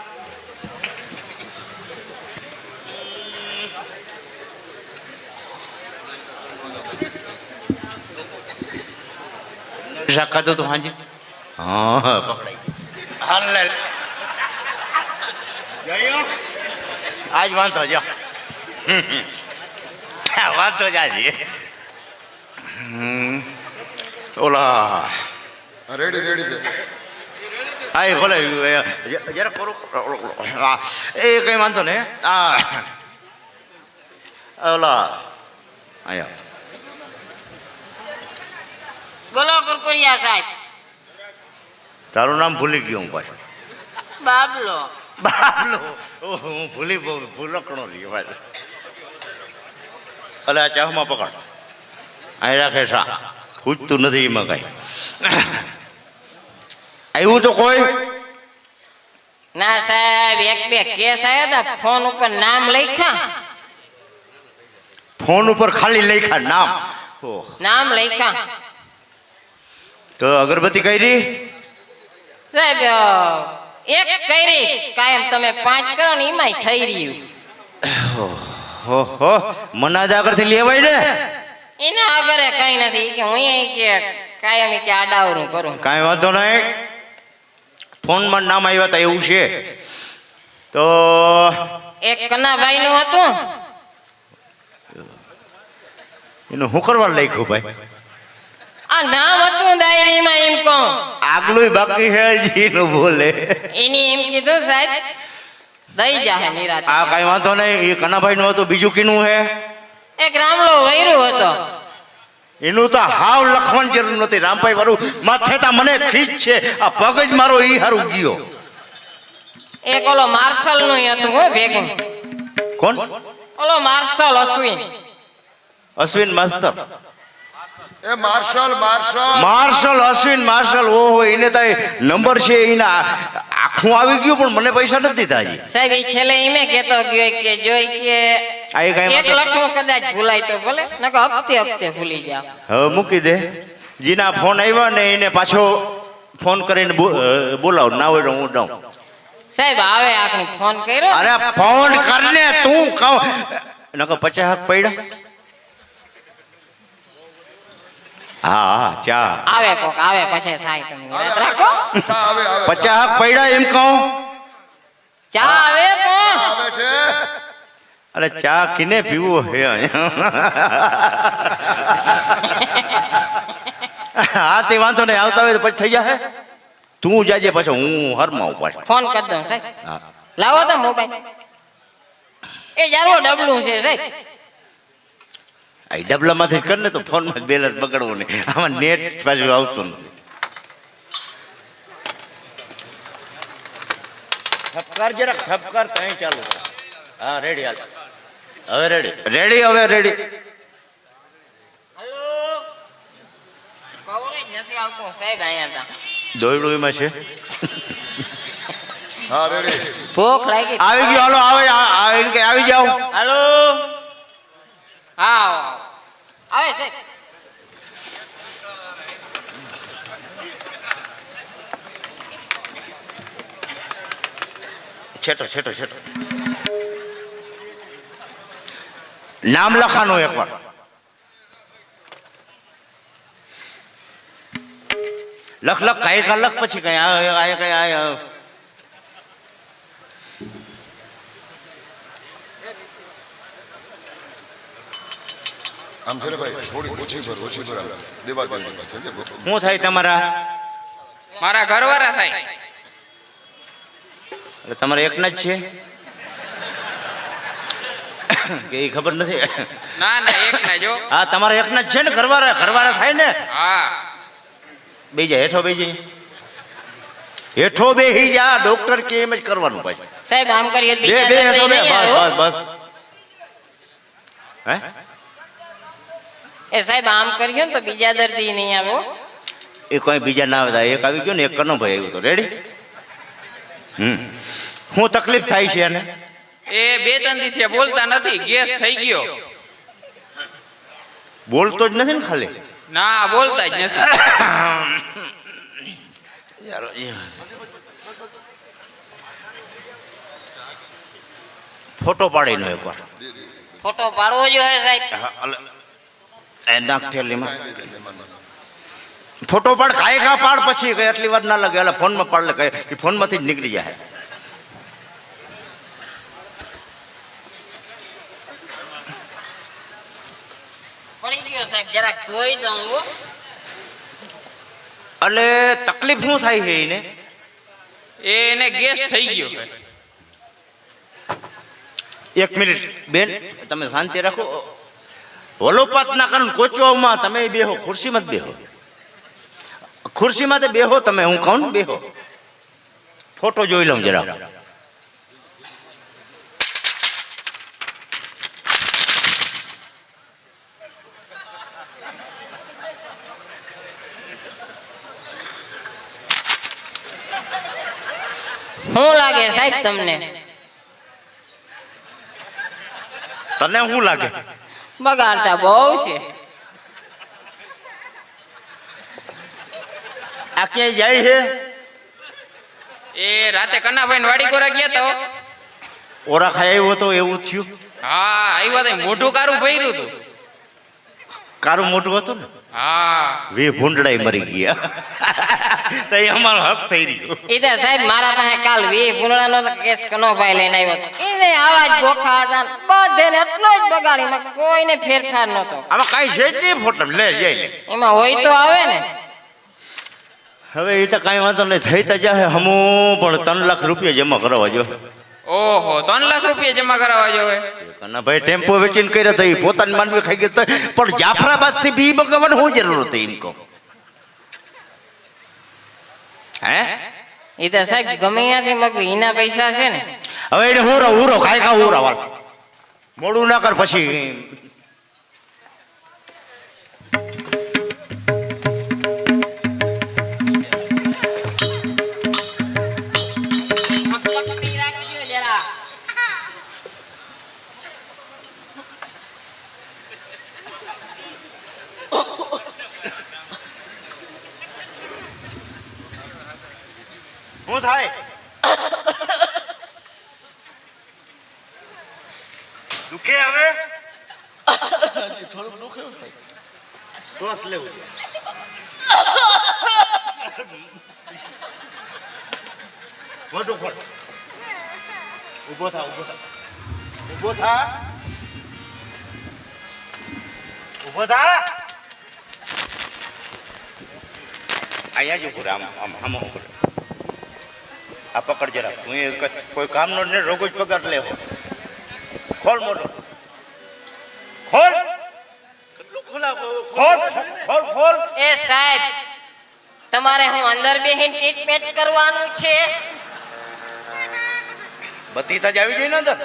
Speaker 10: શાક ખાધું તું હાજી? હા પકડાઈ. હાલ લે જયો આજ વાંધો જા વાંધો જાજી. ઓલા
Speaker 2: રેડી રેડી છે.
Speaker 10: હા એ ભલે જરા કરો એ કઈ વાંધો ને. આ ઓલા અહીંયા
Speaker 9: બોલો કુરકુરિયા સાહેબ.
Speaker 10: તારું નામ ભૂલી ગયો હું પાછું.
Speaker 9: બાબલો.
Speaker 10: બાબલો. ઓહ હું ભૂલકણો લઈ પાછો. અલે આ ચાહમાં પકડ. અહીં રાખે શા પૂછતું નથી એમાં કાંઈ. આવ્યું તો કોઈ?
Speaker 9: ના સાહેબ, એક બે કેસ આવ્યા હતા, ફોન ઉપર નામ લખ્યા.
Speaker 10: ફોન ઉપર ખાલી લખ્યા નામ? ઓહ
Speaker 9: નામ લખ્યા
Speaker 10: તો અગરબત્તી કરી?
Speaker 9: સાહેબ એક કરી, કાયમ તમે 5 કરો ને એમાંય થઈ રહ્યું.
Speaker 10: ઓહો મનાજ આગળથી લેવાય ને.
Speaker 9: એના આગળ કઈ નથી કે હું અહીં કે કાયમ કે આડાવરું કરું.
Speaker 10: કાંઈ વાંધો નહીં. ફોનમાં નામ આવ્યા હતા એવું છે તો
Speaker 9: એક કનાભાઈ નું હતું.
Speaker 10: એનું હું કરવા લખ્યું ભાઈ?
Speaker 9: આ નામ હતું ડાયરીમાં, એમ કહું.
Speaker 10: આગલું બાકી હે હજી નું બોલે.
Speaker 9: એની એમ કીધું સાહેબ દઈ જાહે નિરાત.
Speaker 10: આ કાંઈ વાંધો નહીં. એ કનાભાઈ નું હતું. બીજું કીનું હે?
Speaker 9: એક રામલો વૈરું હતો.
Speaker 10: એનું તો હાવ લખવાની જરૂર નથી. રામભાઈ વાળું માથે તા મને ખીચ છે. આ પગ જ મારો ઈ હારું ગયો.
Speaker 9: એક ઓલો માર્શલ નું હતું હો ભેગું.
Speaker 10: કોણ?
Speaker 9: ઓલો માર્શલ અશ્વિન.
Speaker 10: અશ્વિન માસ્તર.
Speaker 2: એ Marshall Marshall
Speaker 10: Marshall Ashwin Marshall. ઓહો એને તો નંબર છે એના આખું આવી ગયું પણ મને પૈસા નથી દીધા હજી.
Speaker 9: સાહેબ એ છેલ્લે એમે કેતો ગયો કે જોઈ કે
Speaker 10: આ એ કાંઈ
Speaker 9: એક લખવું કદાચ ભૂલાય તો ભલે નકર હપ્તે હપ્તે ભૂલી જાવ.
Speaker 10: હવે મૂકી દે. જીના ફોન આવ્યા ને એને પાછો ફોન કરીને બોલાવ, ના હોય તો હું દઉં.
Speaker 9: સાહેબ આવે આખી ફોન કર્યો.
Speaker 10: અરે ફોન કરને તું કહું નકર 50 હક પડ્યા. હા હા ચા
Speaker 9: આવે કોક આવે પછી થાય તમે વાત રાખો.
Speaker 2: ચા આવે આવે
Speaker 10: 50 હક પડ્યા એમ કહું.
Speaker 9: ચા આવે પણ
Speaker 2: આવે છે.
Speaker 10: અરે ચા કિને પીવું હે હા તે વાંધો નહીં, આવતા હોય તો પછી થઈ જશે. તું જાજે પછી હું હરમાઉં પાછો.
Speaker 9: ફોન કરી દઉં સાહેબ.
Speaker 10: હા.
Speaker 9: લાવો તો મોબાઈલ. એ યારો ડબલું છે સાહેબ.
Speaker 10: આ ડબલામાંથી કર ને તો ફોનમાં બેલેન્સ બગડવું નહીં. આમાં નેટ પાછું આવતું નથી. ઠપકાર જરાક ઠપકાર ત્યાં ચાલુ કર. હા રેડી હાલ. હવે રેડી રેડી હવે રેડી.
Speaker 9: હેલો કવરેજ નથી આવતું સાહેબ અહીંયા તા.
Speaker 10: દોયડું એમાં છે.
Speaker 2: હા રેડી.
Speaker 9: ભૂખ લાગી.
Speaker 10: આવી ગયો હાલો આવે આવે કે આવી જાઓ.
Speaker 9: હેલો હા આવે સાહેબ.
Speaker 10: છેટો છેટો છેટો. નામ લખાનું એકવાર. લખ લખ કાંઈ કા લખ પછી કઈ આ કઈ આ
Speaker 2: આમ છે ને ભાઈ થોડી ઓછી પર દેવા દેવી છે.
Speaker 10: શું થાય તમારા?
Speaker 6: મારા ઘરવાળા થાય.
Speaker 10: એટલે તમારે એકના જ છે કે એ ખબર નથી?
Speaker 6: ના ના એક ના જો.
Speaker 10: હા તમારે એકના જ છે ને ઘરવાળા? ઘરવાળા થાય ને?
Speaker 6: હા
Speaker 10: બે જાય હેઠો બે જાય હેઠો બેહી જા. ડોક્ટર કે એમ જ કરવાનું પાછું.
Speaker 9: સાહેબ આમ કરીએ તો
Speaker 10: બે
Speaker 9: બીજા
Speaker 10: બે
Speaker 9: દર્દી
Speaker 10: હેઠો બે
Speaker 9: નહીં
Speaker 10: બસ
Speaker 9: આવે.
Speaker 10: બસ બસ. હે
Speaker 9: એ સાહેબ આમ કરીએ ને તો બીજા દર્દી નહીં આવે હો.
Speaker 10: એ કોઈ બીજા ના આવે. એક આવી ગયો ને એક કનો ભાઈ આવ્યું તો રેડી. શું તકલીફ થાય છે એને?
Speaker 6: એ 2-3 દી બોલતા નથી, ગેસ થઈ ગયો.
Speaker 10: બોલતો જ નથી ને ખાલી?
Speaker 6: ના બોલતા જ નથી.
Speaker 10: ફોટો પાડીનો એકવાર.
Speaker 9: ફોટો પાડવો જોઈએ સાહેબ.
Speaker 10: નાખ થેલીમાં ફોટો પાડ. કાંઈ કા પાડ પછી કઈ આટલી વાર ના લાગે. એટલે ફોનમાં પાડ લે કઈ એ ફોનમાંથી જ નીકળી જાય.
Speaker 9: પડી ગયો સાહેબ જરાક ધોઈ દઉં હો.
Speaker 10: એટલે તકલીફ શું થાય છે એને?
Speaker 6: એને ગેસ થઈ ગયો.
Speaker 10: એક મિનિટ બેન તમે શાંતિ રાખો. વલોપાત ના કારણ કોચવામાં તમે બેહો. ખુરશીમાં જ બેહો. ખુરશીમાં તો બેહો તમે. હું કહું ને બેહો. ફોટો જોઈ લઉં જરા.
Speaker 9: શું લાગે સાહેબ તમને?
Speaker 10: તને શું લાગે?
Speaker 9: બગાડતા બહુ છે.
Speaker 10: આ ક્યાંય જાય છે?
Speaker 6: એ રાતે કન્નાભાઈ વાડી કોરા ગયા તો.
Speaker 10: ઓરા ખાઈ આવ્યો તો એવું થયું?
Speaker 6: હા આવ્યા તો મોઢું કારું ભર્યું હતું.
Speaker 10: કારું મોટું હતું ને?
Speaker 6: હા
Speaker 10: વી ભૂંડડાઈ મરી ગયા. તો એ અમારો હક થઈ રહ્યો.
Speaker 9: એ તો સાહેબ મારા પાસે કાલ વી પુનડાનો કેસ કનોભાઈ લઈને આવ્યો હતો. એને આવા જ ગોખા હતા ને બધેને એટલો જ બગાડીમાં કોઈને ફેરફાર નહોતો.
Speaker 10: આમાં કાંઈ છે જ નહીં. ફોટો લે જઈ લે.
Speaker 9: એમાં હોય તો આવે ને.
Speaker 10: હવે એ તો કાંઈ વાંધો નહીં. થઈ તો જાય હમું પણ 3 લાખ રૂપિયા જમા કરાવવા જો.
Speaker 6: ઓહો 3 લાખ રૂપિયા જમા કરાવવા જોવે.
Speaker 10: કના ભાઈ ટેમ્પો વેચીને કર્યો તો એ પોતાની માંડવી ખાઈ ગયો તો. પણ જાફરાબાદ થી બી બગાવવાની શું જરૂર હતી એમ કહો? હે
Speaker 9: એ તો સાહેબ ગમે ત્યાંથી મગું એના પૈસા છે ને.
Speaker 10: હવે એને હુરો ખાઈ ખા હુરા વાળ. મોડું ના કર પછી.
Speaker 9: પકડી રાખજો જરા.
Speaker 10: દુખે હવે થોડુંક દુખે સાહેબ શ્વાસ લેવું છે મોટું ખોલ ઊભો થા ઊભો થા ઊભો થા ઊભો થા અહીંયા જ ઊભો રહે આમ ઊભો રહે આ પકડ જરા હું કોઈ કામનો ને રોગો જ પગાર લેવો ખોલ મોટો ખોલ કેટલું ખોલા ખોલ ખોલ ખોલ
Speaker 9: એ સાહેબ તમારે હું અંદર બેહીને ટ્રીટમેન્ટ કરવાનું છે
Speaker 10: બત્તી તાજ આવી જાય ને અંદર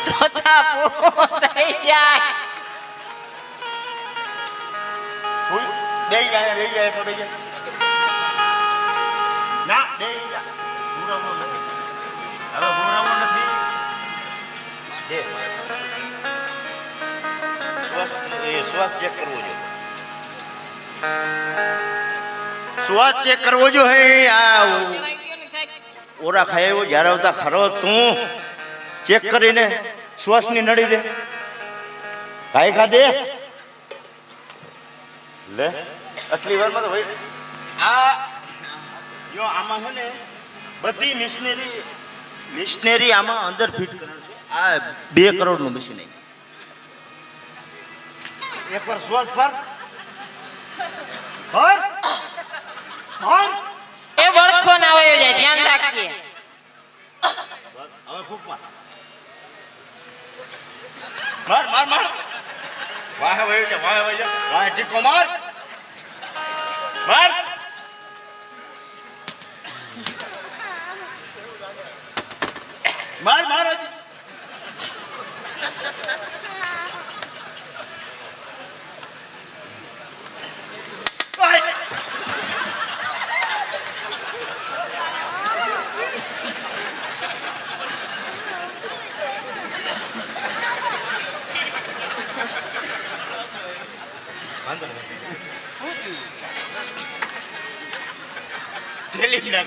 Speaker 9: તો તા પૂરું થઈ જાય
Speaker 10: બેહી જાય એટલો બેહી જાય ના બેહી જા ભૂરાવું નથી હવે ભૂરાવું નથી દે શ્વાસ ચેક કરવો જોઈએ શ્વાસ ચેક કરવો જોઈએ આ ઓરા ખાયો જ્યારે આવતા ખરો તું ચેક કરીને શ્વાસની નળી દે ખાઈ ખાધે લે આટલી વારમાં તો ભાઈ આ જો આમાં છે ને બધી મિશનરી આમાં અંદર ફિટ કરેલું છે આ 2 કરોડનું મશીન એકવાર શ્વાસ પર
Speaker 9: એ વળખો ના વયો જાય ધ્યાન રાખીએ
Speaker 10: હવે ફૂક માર વાહ વયો જા વાહ ટીકો માર હજી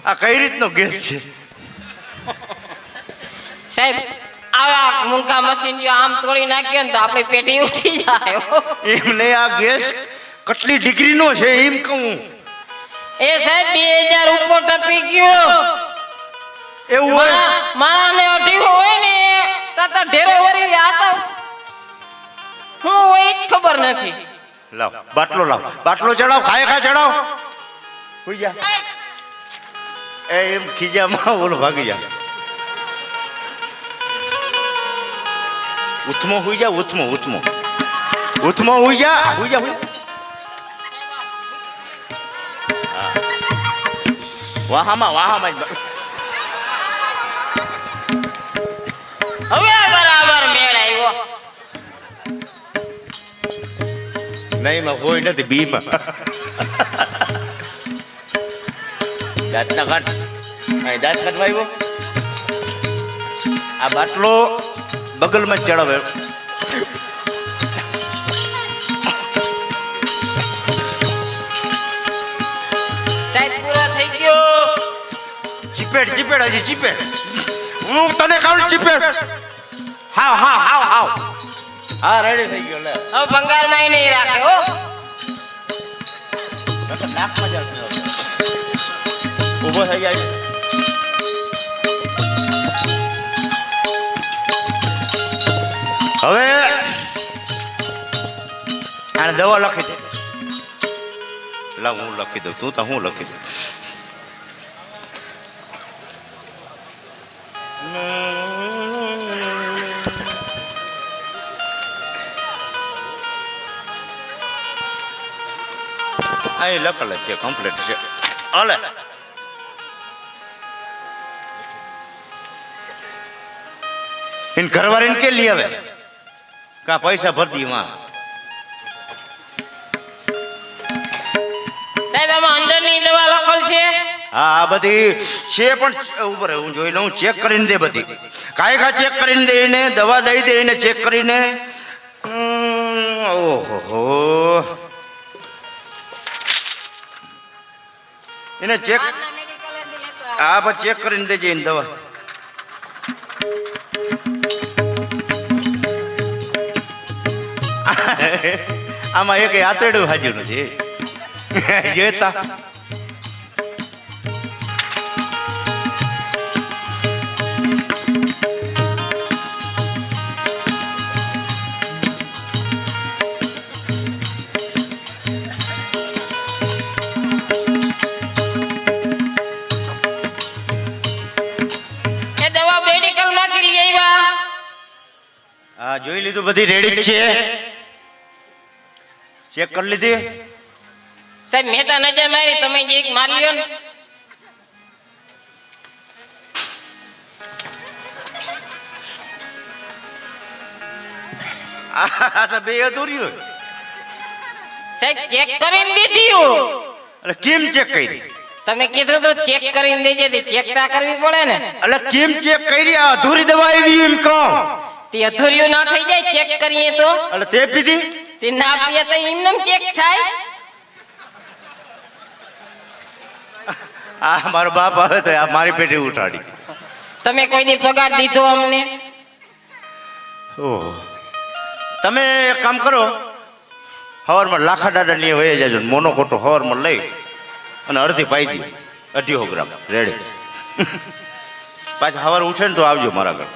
Speaker 10: આ કઈ રીતનો ગેસ છે
Speaker 9: સાહેબ આવા મૂંગા મશીન જો આમ તોડી નાખ્યો ને તો આપણી પેટી ઉઠી જાય
Speaker 10: એમને આ ગેસ કેટલી ડિગ્રીનો છે એમ કહું
Speaker 9: એ સાહેબ 2000 ઉપર ટપી ગયો
Speaker 10: એવું હોય
Speaker 9: માણાને અઢી હોય ને તાતા ઢેરો વરી આતો હું હોય જ ખબર નથી
Speaker 10: લાવ બાટલો ચડાવ ખા ચડાવ હોઈ જા એમ ખીજામાં ઓલો ભાગી જા ઉથમો હોઈ જા ઉથમો હોઈ જા વાહામાં
Speaker 9: હવે બરાબર મેળ આવ્યો
Speaker 10: નહીં માં કોઈ નથી બીમાં દાંતના કાઢ દાંત કાઢવા આવ્યો આ બાટલો બગલમાં જ ચડાવે
Speaker 9: સાહેબ પૂરો થઈ ગયો
Speaker 10: ચીપેડ હજી ચીપેડ હું તને કહું ચીપેડ હાવ હા રેડી થઈ ગયો લે
Speaker 9: હવે ભંગારમાં નહીં રાખે હો
Speaker 10: નાકમાં જ ઊભો થઈ જાય હવે આને દવા લખી દે લાવ હું લખી દઉં તું તો હું લખી દઉં અહીં લખેલ છે કમ્પ્લીટ છે હાલે इन घरवारीने के लिए આવે કા પૈસા ભરતી માં
Speaker 9: સાહેબ આમાં અંદરની દવા લખેલ છે
Speaker 10: હા આ બધી છે પણ ઉપર હું જોઈ લઉં ચેક કરીને દે બધી કાઈ કા ચેક કરીને દે ને દવા દઈ દે ને ચેક કરીને ઓહો એને ચેક
Speaker 9: બહારના મેડિકલેથી લેતો આવ.
Speaker 10: હા પણ ચેક કરીને દેજે એની દવા. આમાં એક આતરડું હાજર નથી જોતા.
Speaker 9: એ દવા મેડિકલમાંથી લઈ આવ્યા.
Speaker 10: હા જોઈ લીધું, બધી રેડી જ છે. ચેક કરી લીધી.
Speaker 9: સાહેબ મેં તો નજર મારી, તમે જે એક મારી લ્યો ને.
Speaker 10: આ તો બે અધૂરી હોય.
Speaker 9: સાહેબ ચેક કરીને દીધી.
Speaker 10: એટલે કેમ ચેક કરી?
Speaker 9: તમે કીધું તો ચેક કરીને દેજે, તે ચેક તા કરવી પડે ને.
Speaker 10: એટલે કેમ ચેક કરી? આ અધૂરી દવા આવી એમ કહો.
Speaker 9: તે અધૂરિયું ના થઈ જાય ચેક કરીએ તો.
Speaker 10: એટલે તે પીધી?
Speaker 9: તે ના પીએ તો એમને ચેક થાય.
Speaker 10: આ મારો બાપ આવે તો આ મારી પેટી ઉઠાડી.
Speaker 9: તમે કોઈ દી પગાર દીધો અમને?
Speaker 10: ઓહો, તમે એક કામ કરો, હવારમાં લાખા દાદા ની વહી જાજો, મોનો ખોટો હવારમાં લઈ અને અડધી પાઈ દી, 250 ગ્રામ રેડી. પાછા હવાર ઉઠે ને તો આવજો મારા ઘર.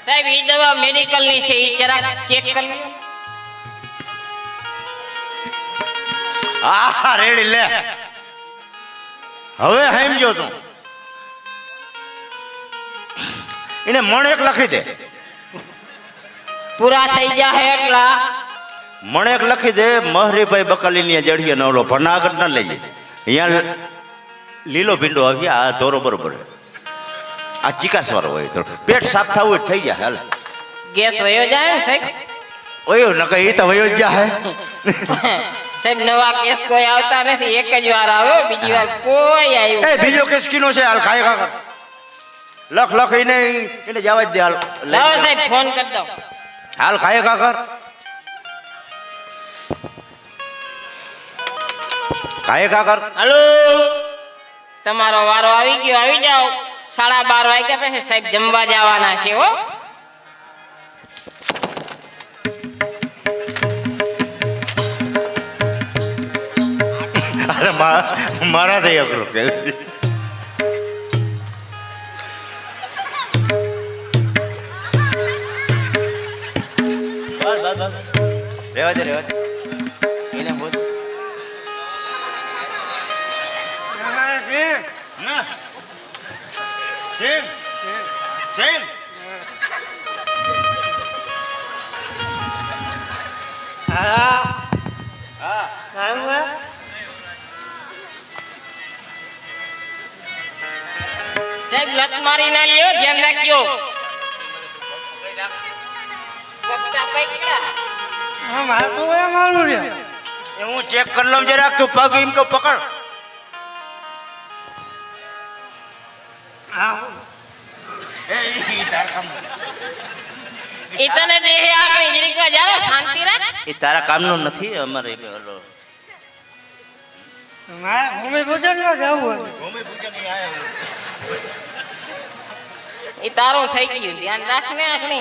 Speaker 9: સાહેબ એ દવા મેડિકલ ની છે, એ જરાક ચેક કરી લો.
Speaker 10: હા રેડી લે. હવે સમજો તું. એને મણ એક લખી દે.
Speaker 9: પૂરા થઈ જાય એટલા.
Speaker 10: મણ એક લખી દે. મહરીભાઈ બકાલીની જડીએ ને ઓલો ભનાગર ના લઈ જાય. અહીંયા લીલો ભીંડો આવી, આ ધોરો બરોબર. આ ચિકાસ વાળો હોય તો પેટ સાફ થવું હોય થઈ જાય. હાલ
Speaker 9: ગેસ વયો જાય ને સાહેબ.
Speaker 10: ઓયો નકર એ તો વયો જ જાય.
Speaker 9: સાહેબ નવા કેસ કોઈ આવતા નથી, એક જ વાર આવ્યો, બીજી વાર કોઈ આવ્યું.
Speaker 10: એ બીજો કેસ કીનો છે? હાલ ખાય ખા લખ લખ એને જવા જ દે. હાલ
Speaker 9: લાવો સાહેબ ફોન કરી દો.
Speaker 10: હાલ ખાય ખા કર. ખાય ખા કર.
Speaker 9: હલો, તમારો વારો આવી ગયો, આવી જાઓ. 12:30 વાગ્યા પછી સાહેબ જમવા જવાના છે હો.
Speaker 10: અરે મારા થઈ અઘરું કે રેવા દે એને બોલ.
Speaker 9: સાહેબ લત મારી ના લ્યો, ધ્યાન રાખજો. ગપ્પા પકડા.
Speaker 10: હું ચેક કરી લઉં જરાક. તું પગ એમ કહું પકડ.
Speaker 9: એ તને દેહે આગળ જરીકવા જાઓ, શાંતિ રાખ.
Speaker 10: એ તારા કામનો નથી. અમારે
Speaker 9: એ તારું થઈ ગયું, ધ્યાન રાખ ને આગળ.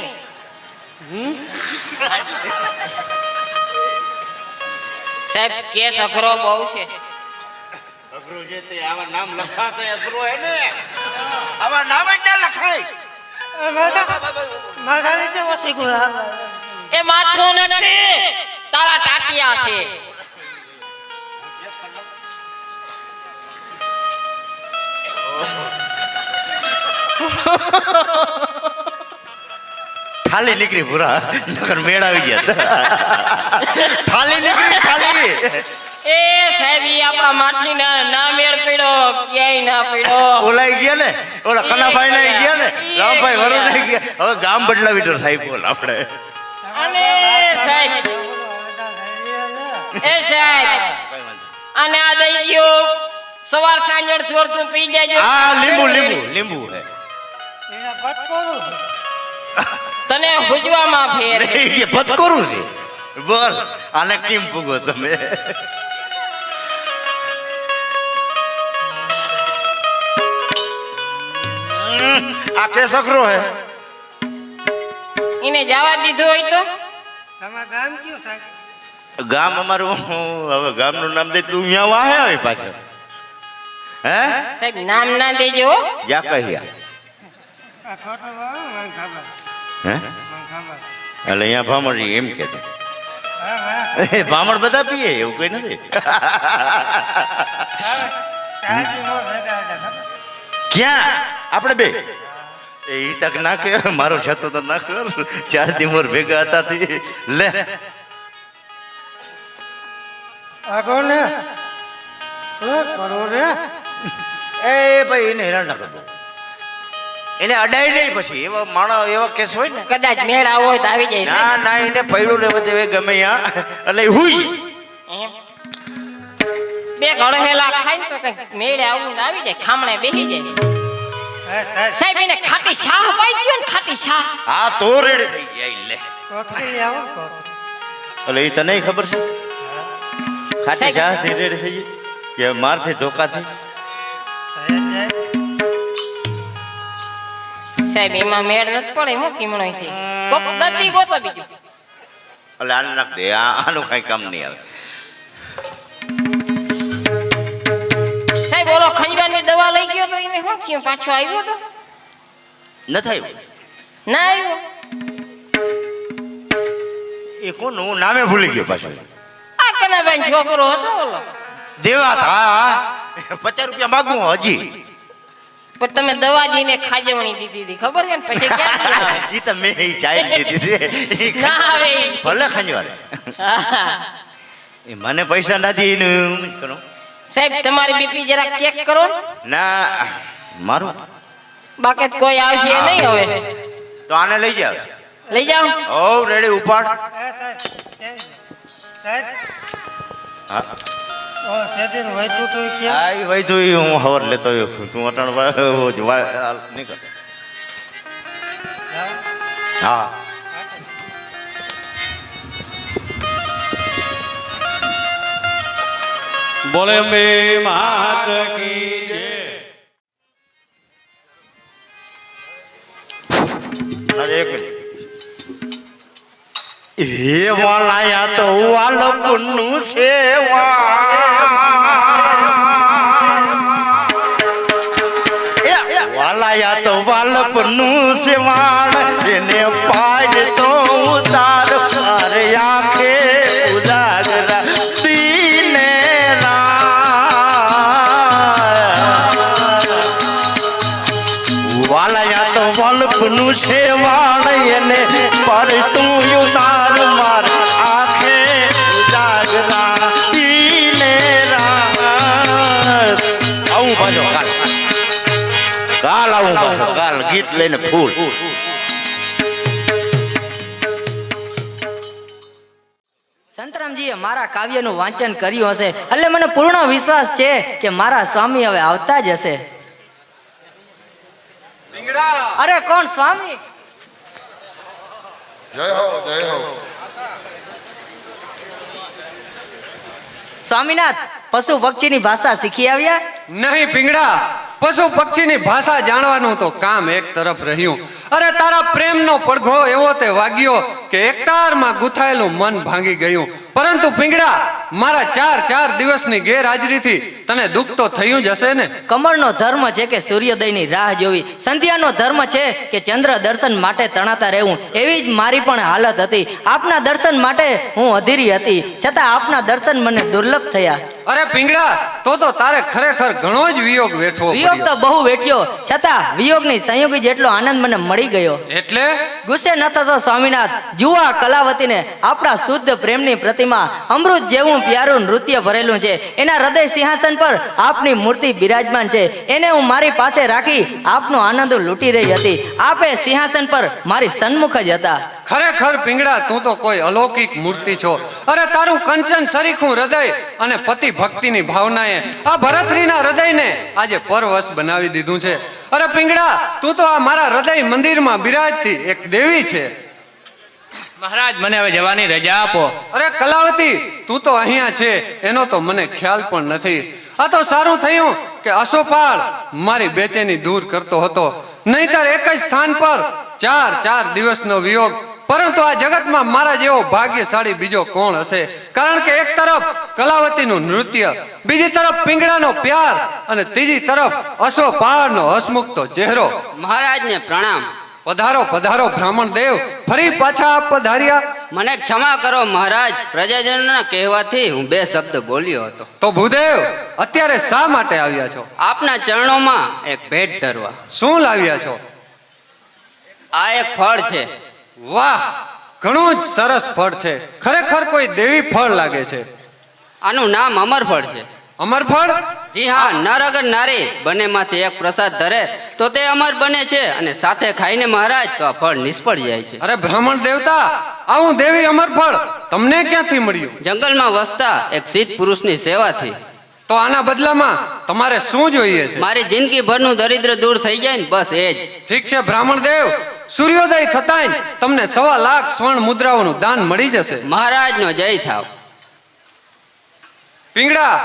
Speaker 9: સાહેબ કેસ અઘરો બહુ છે.
Speaker 10: અઘરું છે તે આવા નામ લખાતો અઘરો હે ને. આવા નામ જ ના લખાય.
Speaker 9: એ માથું નથી, તારા ટાટિયા છે.
Speaker 10: થાલી નીકળી પૂરા નકર મેળ આવી ગયા. થાલી નીકળી થાલી.
Speaker 9: એ સાહેબ ઈ આપણા માઠી ના મેળ પડ્યો, ક્યાંય ના પડ્યો.
Speaker 10: ઓલાઈ ગયા ને, ઓલા કનાભાઈ ના ગયા ને, રામભાઈ વરુણ ના ગયા. હવે ગામ બદલાવી તો થાય બોલ આપણે.
Speaker 9: અને સાહેબ એ સાહેબ અને આ દઈ ગયો, સવાર સાંજ અડધું પી જાજો.
Speaker 10: આ લીંબુ લીંબુ લીંબુ હે.
Speaker 9: તને હુજવામાં ફેર
Speaker 10: એ ભટકોરું છે. બોલ આને કેમ પૂગો તમે? આ કેસ અઘરો હે.
Speaker 9: એને જવા દીધું હોય તો
Speaker 10: ગામ અમારું હવે ગામનું નામ દે તું અહીંયા વાહે આવી પાછળ હે
Speaker 9: સાહેબ નામ ના દેજો હો.
Speaker 10: જા કહ્યા હે એટલે અહીંયા ભામણ એમ કે છે ભામણ બધા પીએ એવું કઈ નથી. ક્યાં આપણે બે એ તક ના કે મારો છતો તો ના કર 4 દી મોર ભેગા હતા થી લે એ ભાઈ એને હેરાન ના કરતો એને અડાય નહીં પછી એવા માણસ એવા કેસ હોય ને
Speaker 9: કદાચ મેળ આવો હોય તો આવી જાય
Speaker 10: ના
Speaker 9: સાહેબ.
Speaker 10: ના એને પૈડું લેવા દેવે ગમે ત્યાં એટલે હુઈ
Speaker 9: એમ. બે ગળહેલા ખાય ને તો કંઈક મેળે આવું ને આવી જાય ખામણે બેસી જાય સાહેબ એને ખાટી શાહ પાઈ ગયો ને ખાટી શાહ
Speaker 10: હા તો રેડી થઈ જાય લે એટલે એ તને ખબર છે ખાટી ચા થી રેડી થઈ ગઈ કે મારથી ધોકાથી
Speaker 9: સાહેબ એમાં મેળ નથી પડે હું કીમણો છે કોક દર્દી ગોતો બીજું
Speaker 10: એટલે આને નાખ દે આનું કઈ કામ નહીં આવે.
Speaker 9: સાહેબ ઓલો ખંજવાની દવા લઈ ગયો તો એને શું થયું પાછો આવ્યો તો
Speaker 10: ન થાય
Speaker 9: ના આવ્યો
Speaker 10: એ કોણ હું નામે ભૂલી ગયો પાછું
Speaker 9: આ કનાભાઈ છોકરો હતો ઓલો
Speaker 10: દેવા હા 50 રૂપિયા માગું હજી
Speaker 9: પણ તમે દવા જઈને ખાજવણી દીધી હતી ખબર છે ને પછી ક્યાંથી આવે?
Speaker 10: ઈ તો મેં ઈ ચાઈ દીધી
Speaker 9: ના આવે ઈ.
Speaker 10: ભલે ખંજવારે
Speaker 9: હા.
Speaker 10: એ મને પૈસા નથી એનું કરું
Speaker 9: સાહેબ તમારી બીપી જરા ચેક કરો ને.
Speaker 10: ના મારું
Speaker 9: બાકી તો કોઈ આવશે નહીં હવે
Speaker 10: તો આને લઈ જાવ
Speaker 9: લઈ જાઓ
Speaker 10: ઓ રેડી ઉપાડ હા આઈ ભાઈ તું હું હવર લેતો તું અટણ નહીં કર હા
Speaker 11: બોલે અંબે માત કી જય.
Speaker 10: એક મિનિટ એ વાલાયા તો વાલપનું સેવા વાલાયા તો વાલપનું સેવાણ એને પાડ તો ઉતાર પાર આંખે ઉજાગરા દીને વાલાયા તો વાલપનું સેવાણ એને પર તું ઉતાર માર આંખે ઉજાગરા દીને આવું પાછો કાલ આવું પાછો કાલ ગીત લઈને ફૂલ
Speaker 4: સંતરામજીએ મારા કાવ્યનું વાંચન કર્યું હશે એટલે મને પૂર્ણ વિશ્વાસ છે કે મારા સ્વામી હવે આવતા જ હશે. અરે કોણ સ્વામી?
Speaker 2: જય હો જય હો.
Speaker 4: સ્વામીનાથ પશુ પક્ષીની ભાષા શીખી આવ્યા?
Speaker 1: નહીં પીંગડા, પશુ પક્ષીની ભાષા જાણવાનું તો કામ એક તરફ રહ્યું. અરે તારા પ્રેમનો પડઘો એવો તે વાગ્યો કે એકતારમાં ગૂંથાયેલું મન ભાંગી ગયું. પરંતુ પીંગડા, મારા 4 દિવસની ગેરહાજરીથી તને દુઃખ તો થયું જ હશે ને?
Speaker 4: કમળનો ધર્મ છે કે સૂર્યોદયની રાહ જોવી, સંધ્યાનો ધર્મ છે કે ચંદ્ર દર્શન માટે તણાતા રહેવું. એવી જ મારી પણ હાલત હતી. આપના દર્શન માટે હું અધીરી હતી, છતાં આપના દર્શન મને દુર્લભ થયા.
Speaker 1: અરે પીંગડા, તો તારે ખરેખર ઘણો જ વિયોગ વેઠવો
Speaker 4: વિયોગ તો
Speaker 1: પડ્યો.
Speaker 4: બહુ વેઠ્યો, છતાં વિયોગની સંયોગી જેટલો આનંદ મને મળી ગયો.
Speaker 1: એટલે
Speaker 4: ગુસ્સે ન થશો સ્વામીનાથ. જુઓ આ કલાવતીને, આપણા શુદ્ધ પ્રેમની પ્રતિમા, અમૃત જેવું પ્યારું નૃત્ય ભરેલું છે. એના હૃદય સિંહાસન પર આપની મૂર્તિ બિરાજમાન છે. એને હું મારી પાસે રાખી આપનો આનંદ લૂંટી રહી હતી. આપે સિંહાસન પર મારી સન્મુખ જ હતા.
Speaker 1: ખરેખર પીંગડા, તું તો કોઈ અલૌકિક મૂર્તિ છો. અરે તારું કંચન સરીખું હૃદય અને પતિ ભક્તિની ભાવનાએ આ ભરતરીના હૃદયને આજે પરવશ બનાવી દીધું છે. અરે પીંગડા, તું તો આ મારા હૃદય મંદિરમાં બિરાજતી એક દેવી છે.
Speaker 6: મહારાજ મને હવે જવાની રજા આપો.
Speaker 1: અરે કલાવતી, તું તો અહીંયા છે એનો તો મને ખ્યાલ પણ નથી. આ તો સારું થયું કે અસોપાળ મારી બેચેની દૂર કરતો હતો. નહીંતર એક જ સ્થાન પર 4 દિવસનો વિયોગ. પરંતુ આ જગતમાં મારા જેવો ભાગ્યશાળી બીજો કોણ હશે? કારણ કે એક તરફ કલાવતીનું નૃત્ય, બીજી તરફ પિંગળાનો પ્યાર અને ત્રીજી તરફ અશ્વપાળનો હસમુખતો ચહેરો.
Speaker 7: મહારાજને પ્રણામ.
Speaker 1: પધારો પધારો બ્રાહ્મણ દેવ, ફરી પાછા આપ પધાર્યા.
Speaker 7: મને ક્ષમા કરો મહારાજ, પ્રજાજનોના કહેવાથી હું 2 શબ્દ બોલ્યો હતો.
Speaker 1: તો ભૂદેવ, અત્યારે શા માટે આવ્યા છો?
Speaker 7: આપના ચરણોમાં એક ભેટ ધરવા.
Speaker 1: શું લાવ્યા છો?
Speaker 7: આ એક ફળ છે.
Speaker 1: વાહ, ઘણું જ સરસ ફળ છે. ખરેખર કોઈ દેવી ફળ લાગે છે.
Speaker 7: આનું નામ અમરફળ છે.
Speaker 1: અમરફળ?
Speaker 7: જી હા, નર અગર નારી બંનેમાંથી એક પ્રસાદ ધરે તો તે અમર બને છે, અને સાથે ખાઈને મહારાજ તો આ ફળ નિષ્ફળ જાય છે.
Speaker 1: અરે બ્રાહ્મણ દેવતા, આવું દેવી અમરફળ તમને ક્યાંથી મળ્યું?
Speaker 7: જંગલમાં વસતા એક સિદ્ધ પુરુષની સેવાથી.
Speaker 1: તો આના બદલામાં તમારે શું જોઈએ છે?
Speaker 7: મારી જિંદગી ભરનું દરિદ્ર દૂર થઈ જાય ને, બસ એ જ.
Speaker 1: ઠીક છે બ્રાહ્મણ દેવ, સૂર્યોદય થતાંય તમને 1.25 લાખ સ્વર્ણ મુદ્રાઓનું દાન મળી જશે.
Speaker 7: મહારાજનો જય થાવ.
Speaker 1: પિંગળા,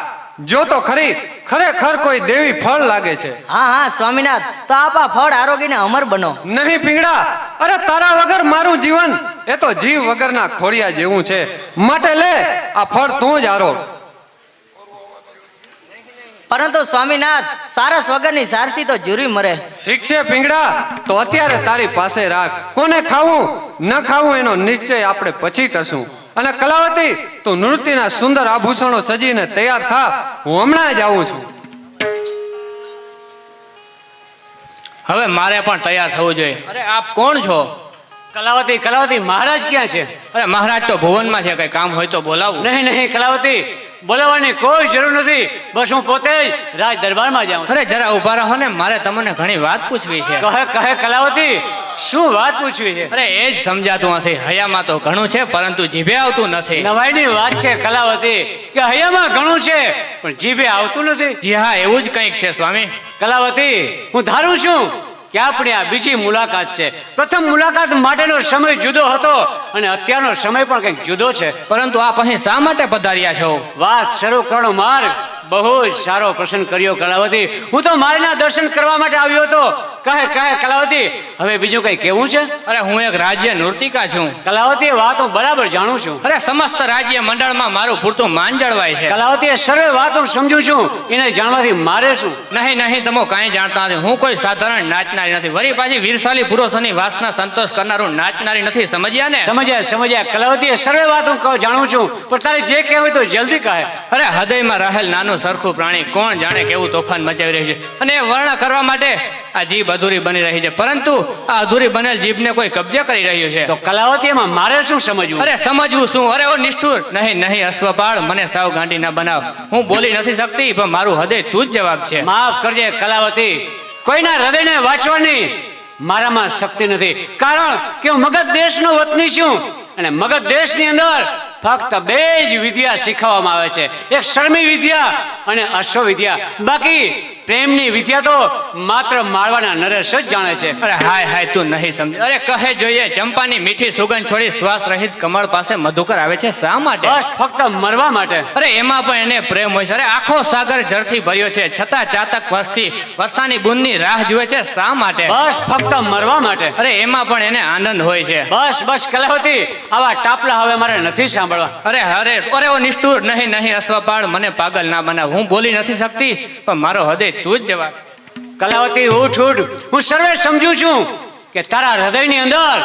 Speaker 1: જો તો ખરી, ખરેખર કોઈ દેવી ફળ લાગે છે.
Speaker 4: હા સ્વામિનાથ, તો આપ આ ફળ આરોગીને અમર બનો.
Speaker 1: નહીં પિંગળા, અરે તારા વગર મારું જીવન એ તો જીવ વગરના ખોડિયા જેવું છે. માટે લે આ ફળ તું જ આરોગ.
Speaker 4: પરંતુ સ્વામિનાથ, સારસ વગરની સારસી તો જુરી મરે.
Speaker 1: ઠીક છે પિંગળા, તો અત્યારે તારી પાસે રાખ. કોને ખાવું ન ખાવું એનો નિશ્ચય આપણે પછી કરશું. અને કલાવતી, તું નૃત્યના સુંદર આભૂષણો સજીને તૈયાર થા, હું હમણાં જ આવું છું.
Speaker 8: હવે મારે પણ તૈયાર થવું જોઈએ. અરે આપ કોણ છો?
Speaker 5: કલાવતી, કલાવતી, મહારાજ ક્યાં છે?
Speaker 8: અરે મહારાજ તો ભુવનમાં છે, કઈ કામ હોય તો બોલાવું.
Speaker 5: નહીં કલાવતી, બોલાવવાની કોઈ જરૂર નથી. બસ હું પોતે જ રાજ દરબારમાં જાઉં છું.
Speaker 8: અરે જરા ઉભા રહો ને, મારે તમને ઘણી વાત પૂછવી છે.
Speaker 5: કહે કલાવતી, શું વાત પૂછવી છે?
Speaker 8: અરે એ જ સમજાતું નથી. હૈયામાં તો ઘણું છે, પરંતુ જીભે આવતું નથી.
Speaker 5: નવાઈની વાત છે કલાવતી, કે હૈયામાં ઘણું છે પણ જીભે આવતું નથી.
Speaker 8: જી હા, એવું જ કંઈક છે સ્વામી.
Speaker 5: કલાવતી, હું ધારું છું કે આપણી આ બીજી મુલાકાત છે. પ્રથમ મુલાકાત માટેનો સમય જુદો હતો અને અત્યારનો સમય પણ કંઈક જુદો છે.
Speaker 8: પરંતુ આપ અહીં શા માટે પધાર્યા છો?
Speaker 5: વાત શરૂ કરવાનો માર્ગ બહુ જ સારો પ્રસન્ન કર્યો કલાવતી. હું તો મારીના દર્શન કરવા માટે આવ્યો હતો. કહે કલાવતી, હવે બીજું કઈ કેવું છે?
Speaker 8: અરે હું એક રાજ્ય નૃતિકા છું.
Speaker 5: કલાવતી, વાત હું બરાબર જાણું છું.
Speaker 8: અરે સમસ્ત રાજ્ય મંડળમાં મારું પૂરતું માન જળવાય છે.
Speaker 5: કલાવતી, સર્વે વાત હું સમજુ છું, એને જાણવાથી મારે શું?
Speaker 8: નહીં, તમે કાંઈ જાણતા નથી. હું કોઈ સાધારણ નાચનારી નથી. વળી પાછી વીરશાલી પુરુષોની વાસના સંતોષ કરનારું નાચનારી નથી. સમજ્યા ને?
Speaker 5: સમજ્યા. કલાવતી, સર્વે વાત હું જાણું છું, પણ તારે જે કહેવું તો જલ્દી કહે.
Speaker 8: અરે હૃદયમાં રહેલ નાનું સરખું પ્રાણી કોણ જાણે કેવું તોફાન મચાવી રહ્યું છે, અને એ વર્ણન કરવા માટે આ જીભ અધૂરી બની રહી છે. પરંતુ આ અધૂરી બનેલ જીભને કોઈ કબજે કરી રહ્યું છે.
Speaker 5: તો કલાવતી, એમાં મારે શું સમજવું?
Speaker 8: અરે સમજવું શું? અરે ઓ નિષ્ઠુર, નહીં અશ્વપાળ, મને સાવ ગાંડી ના બનાવ. હું બોલી નથી શકતી, પણ મારું હૃદય તું જ જવાબ છે.
Speaker 5: માફ કરજે કલાવતી, કોઈના હૃદયને વાંચવાની મારામાં શક્તિ નથી. કારણ કે હું મગધ દેશનો વતની છું, અને મગધ દેશની અંદર ફક્ત 2 જ વિદ્યા શીખવવામાં આવે છે, એક શર્મી વિદ્યા અને અશ્વ વિદ્યા. બાકી પ્રેમની વિદ્યા તો માત્ર મારવાના નરેશ જ જાણે છે.
Speaker 8: અરે હાય તું નહીં સમજે. અરે કહે જોઈએ, ચંપાની મીઠી સુગંધ છોડી શ્વાસ રહિત કમળ પાસે મધુકર આવે છે શા માટે?
Speaker 5: બસ ફક્ત મરવા માટે.
Speaker 8: અરે એમાં પણ એને પ્રેમ હોય છે. અરે આખો સાગર જળથી ભર્યો છે, છતાં ચાતક વર્ષથી વરસાદની બૂંદની રાહ જુએ છે શા માટે?
Speaker 5: બસ ફક્ત મરવા માટે.
Speaker 8: અરે એમાં પણ એને આનંદ હોય છે.
Speaker 5: બસ કલાવતી, આવા ટાપલા હવે મારે નથી સાંભળવા.
Speaker 8: અરે ઓ નિષ્ઠુર, નહીં અશ્વપાળ, મને પાગલ ના બનાવ. હું બોલી નથી શકતી, પણ મારો હૃદય તું જ જવાબ.
Speaker 5: કલાવતી, ઉઠ. હું સર્વે સમજુ છું કે તારા હૃદયની અંદર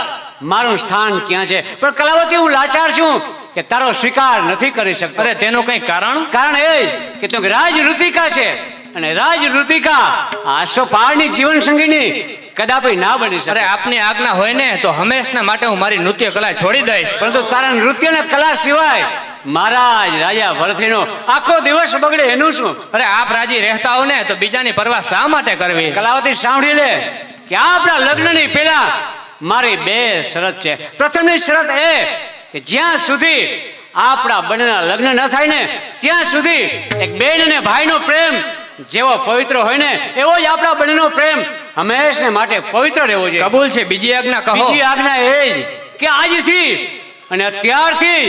Speaker 5: મારું સ્થાન ક્યાં છે, પણ કલાવતી, હું લાચાર છું કે તારો સ્વીકાર નથી કરી શકતો.
Speaker 8: અરે તેનું કઈ કારણ
Speaker 5: એ કે તું રાજઋતિકા છે, અને રાજઋતિકા અશ્વપાળની જીવન સંગીની કદાપી ના બની શકે.
Speaker 8: અરે આપની આજ્ઞા હોય ને તો હંમેશના માટે હું મારી નૃત્ય કલા છોડી દઈશ.
Speaker 5: પરંતુ તારા નૃત્યના કલા સિવાય મહારાજ રાજા ભરતરીનો આખો દિવસ બગડે એનું શું?
Speaker 8: અરે આપ રાજી રહેતા હો ને તો બીજાની પરવા શા માટે કરવી?
Speaker 5: કલાવતી, સાંભળી લે કે આપણા લગ્નની પહેલા મારી 2 શરત છે. પ્રથમની શરત એ કે જ્યાં સુધી આપણા બંનેના લગ્ન ન થાય ને ત્યાં સુધી એક બેન અને ભાઈનો પ્રેમ જેવો પવિત્ર હોય ને એવો જ આપણા બંનેનો પ્રેમ હંમેશા માટે પવિત્ર રહેવો જોઈએ.
Speaker 8: કબૂલ છે. બીજી આજ્ઞા કહો.
Speaker 5: બીજી આજ્ઞા એ જ કે આજથી અને અત્યારથી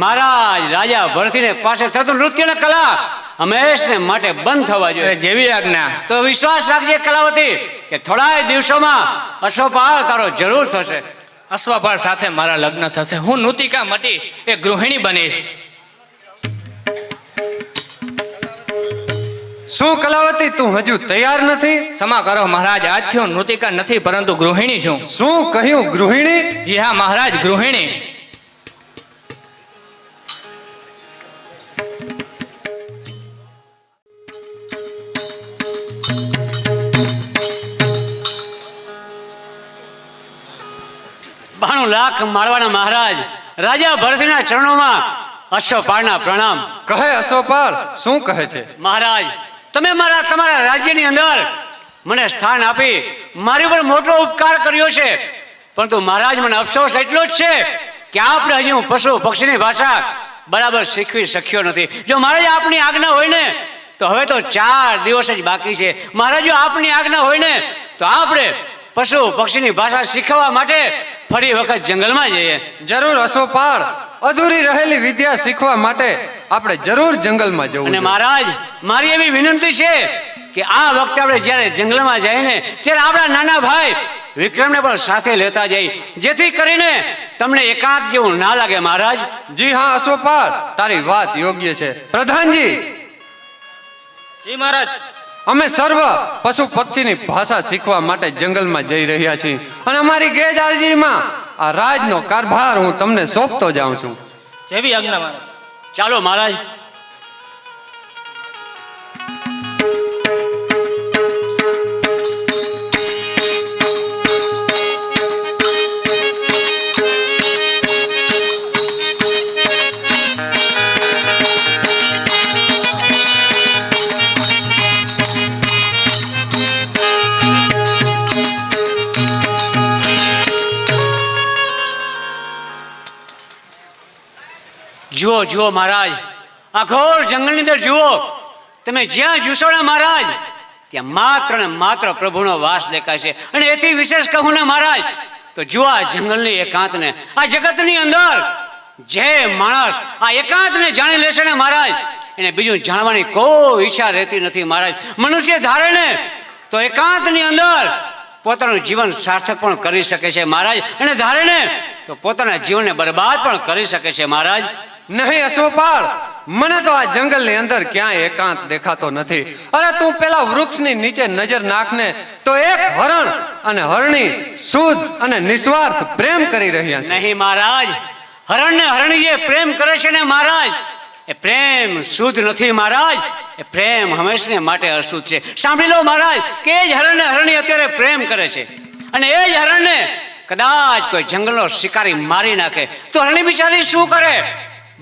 Speaker 5: મહારાજ રાજા ભરતરીને પાસે થતું નૃત્યની કલા હંમેશને માટે બંધ થવા જોઈએ.
Speaker 6: જેવી આજ્ઞા.
Speaker 5: તો વિશ્વાસ રાખજે કલાવતી કે થોડા દિવસોમાં અશ્વપાળ તારો જરૂર થશે.
Speaker 6: અશ્વપાળ સાથે મારા લગ્ન થશે. હું નૂતિકા મટી એ ગૃહિણી બનીશ.
Speaker 1: શું કલાવતી તું હજુ તૈયાર નથી?
Speaker 6: ક્ષમા કરો મહારાજ, આજથી હું નૂતિકા નથી પરંતુ ગૃહિણી છું.
Speaker 1: શું કહ્યું, ગૃહિણી?
Speaker 6: જી હા મહારાજ, ગૃહિણી.
Speaker 5: બાણું લાખ માળવાના મહારાજ રાજા ભરતના ચરણોમાં અશ્વપાળના પ્રણામ.
Speaker 1: કહે અશ્વપાળ, શું કહે છે?
Speaker 5: મહારાજ, તમે તમારા રાજ્યની અંદર મને સ્થાન આપી મારી ઉપર મોટો ઉપકાર કર્યો છે, પરંતુ મહારાજ મને અફસોસ એટલો જ છે કે આપણે હજી હું પશુ પક્ષીની ભાષા બરાબર શીખવી શક્યો નથી. જો મહારાજ આપની આજ્ઞા હોય ને તો હવે તો 4 દિવસ જ બાકી છે. મહારાજ જો આપની આજ્ઞા હોય ને તો આપણે પશુ પક્ષીની ભાષા શીખવા માટે ફરી વખત જંગલમાં જઈએ.
Speaker 1: જરૂર અશ્વપાળ, અધૂરી રહેલી વિદ્યા શીખવા માટે આપણે જરૂર જંગલમાં જવું.
Speaker 5: અને મહારાજ, મારી એવી વિનંતી છે કે આ વખતે આપણે જ્યારે જંગલમાં જઈએ ને ત્યારે આપણા નાના ભાઈ વિક્રમને પણ સાથે લેતા જઈએ, જેથી કરીને તમને એકાંત જેવું ના લાગે. મહારાજ.
Speaker 1: જી હા અશ્વપાળ, તારી વાત યોગ્ય છે. પ્રધાનજી.
Speaker 8: જી મહારાજ.
Speaker 1: અમે સર્વ પશુ પક્ષીની ભાષા શીખવા માટે જંગલમાં જઈ રહ્યા છીએ અને અમારી ગેરહાજરીમાં આ રાજનો કારભાર હું તમને સોંપતો જાઉં છું.
Speaker 8: જેવી આજ્ઞા મહારાજ.
Speaker 5: ચાલો મહારાજ. જુઓ જુઓ મહારાજ, આ ઘોર જંગલની અંદર જુઓ, તમે જ્યાં જોશો ને મહારાજ ત્યાં માત્ર ને માત્ર પ્રભુનો વાસ દેખાય છે. અને એથી વિશેષ કહું ને મહારાજ તો જુઓ આ જંગલની એકાંતને, આ જગતની અંદર જે માણસ આ એકાંતને જાણી લેશે ને મહારાજ એને બીજું જાણવાની કોઈ ઈચ્છા રહેતી નથી. મહારાજ, મનુષ્ય ધારે ને તો એકાંતની અંદર પોતાનું જીવન સાર્થક પણ કરી શકે છે મહારાજ, અને ધારે ને તો પોતાના જીવનને બરબાદ પણ કરી શકે છે. મહારાજ.
Speaker 1: નહીં અશ્વપાળ, મને તો આ જંગલની અંદર ક્યાંય એકાંત દેખાતો નથી. અરે તું પેલા વૃક્ષની નીચે નજર નાખને તો એક હરણ અને હરણી શુદ્ધ અને નિસ્વાર્થ પ્રેમ કરી રહ્યા છે.
Speaker 5: નહીં મહારાજ, હરણ ને હરણી જે પ્રેમ કરે છે ને મહારાજ એ પ્રેમ શુદ્ધ નથી મહારાજ, એ પ્રેમ હંમેશને માટે અશુદ્ધ છે. સાંભળી લો મહારાજ કે એ જ હરણ ને હરણી અત્યારે પ્રેમ કરે છે અને એ જ હરણને કદાચ કોઈ જંગલનો શિકારી મારી નાખે તો હરણી બિચારી શું કરે?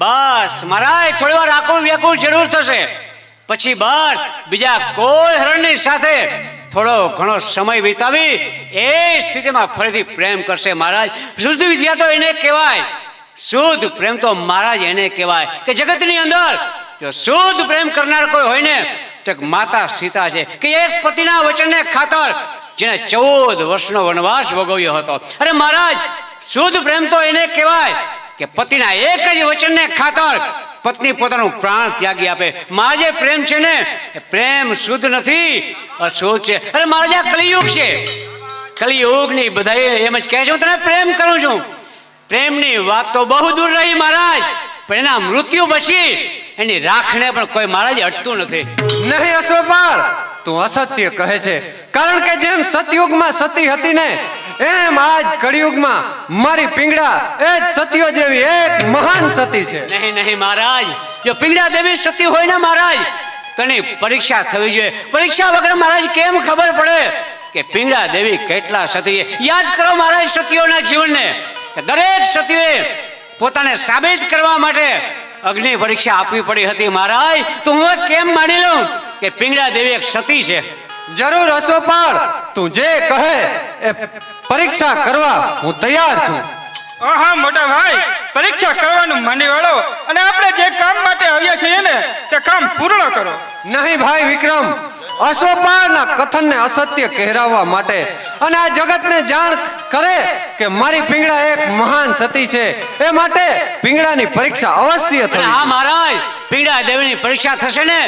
Speaker 5: બસ મહારાજ થોડી વાર આકુળ વ્યાકુળ જરૂર થશે, પછી બસ બીજા કોઈ હરણની સાથે થોડો ઘણો સમય વિતાવી એ સ્થિતિમાં ફરીથી પ્રેમ કરશે. મહારાજ, શુદ્ધ વિદ્યા તો એને કહેવાય, શુદ્ધ પ્રેમ તો મહારાજ એને કહેવાય કે જગતની અંદર જો શુદ્ધ પ્રેમ કરનાર કોઈ હોય ને તો માતા સીતા છે કે એક પતિના વચનને ખાતર જેને 14 વર્ષનો વનવાસ ભોગવ્યો હતો. અરે મહારાજ, શુદ્ધ પ્રેમ તો એને કહેવાય કે પતિના એક જ વચનને ખાતર પત્ની પોતાનું પ્રાણ ત્યાગી આપે. મારા જે પ્રેમ છે ને એ પ્રેમ શુદ્ધ નથી, અશુદ્ધ છે. અરે મારા જે કલિયુગ છે, કલિયુગની બધા એમ જ કહે છે હું તને પ્રેમ કરું છું. પ્રેમની વાત તો બહુ દૂર રહી મહારાજ, પણ એના મૃત્યુ પછી એની રાખને પણ કોઈ મહારાજ અટતું નથી.
Speaker 1: નહીં અશ્વપાળ, તું અસત્ય કહે છે, કારણ કે જેમ સતયુગમાં સતી હતી ને એમ આજ કળિયુગમાં મારી પિંગડા એ જ સતીઓ જેવી એક મહાન સતી છે.
Speaker 5: નહીં નહીં મહારાજ, જો પિંગડા દેવી સતી હોય ને મહારાજ તેની પરીક્ષા થવી જોઈએ. પરીક્ષા વગર મહારાજ કેમ ખબર પડે કે પિંગડા દેવી કેટલા સતી? યાદ કરો મહારાજ સતીઓના જીવનને કે દરેક સતીઓએ પોતાને સાબિત કરવા માટે અગ્નિ પરીક્ષા આપવી પડી હતી. મહારાજ, તો હું કેમ માની લઉં કે પિંગડા દેવી એક સતી છે?
Speaker 1: જરૂર અશ્વપાળ, તું જે કહે એ પરીક્ષા કરવા હું તૈયાર છું.
Speaker 3: હા મોટા ભાઈ, પરીક્ષા કરવાનું માની વાળો અને આપણે જે કામ માટે આવ્યા છીએ ને તે કામ પૂર્ણ કરો.
Speaker 1: નહીં ભાઈ વિક્રમ, અશ્વપાળના કથનને અસત્ય કહેરાવવા માટે અને આ જગતને જાણ કરે કે મારી પિંગળા એક મહાન સતી છે, એ માટે પિંગળાની પરીક્ષા અવશ્ય થવી.
Speaker 5: હા મહારાજ, પિંગળા દેવીની પરીક્ષા થશે ને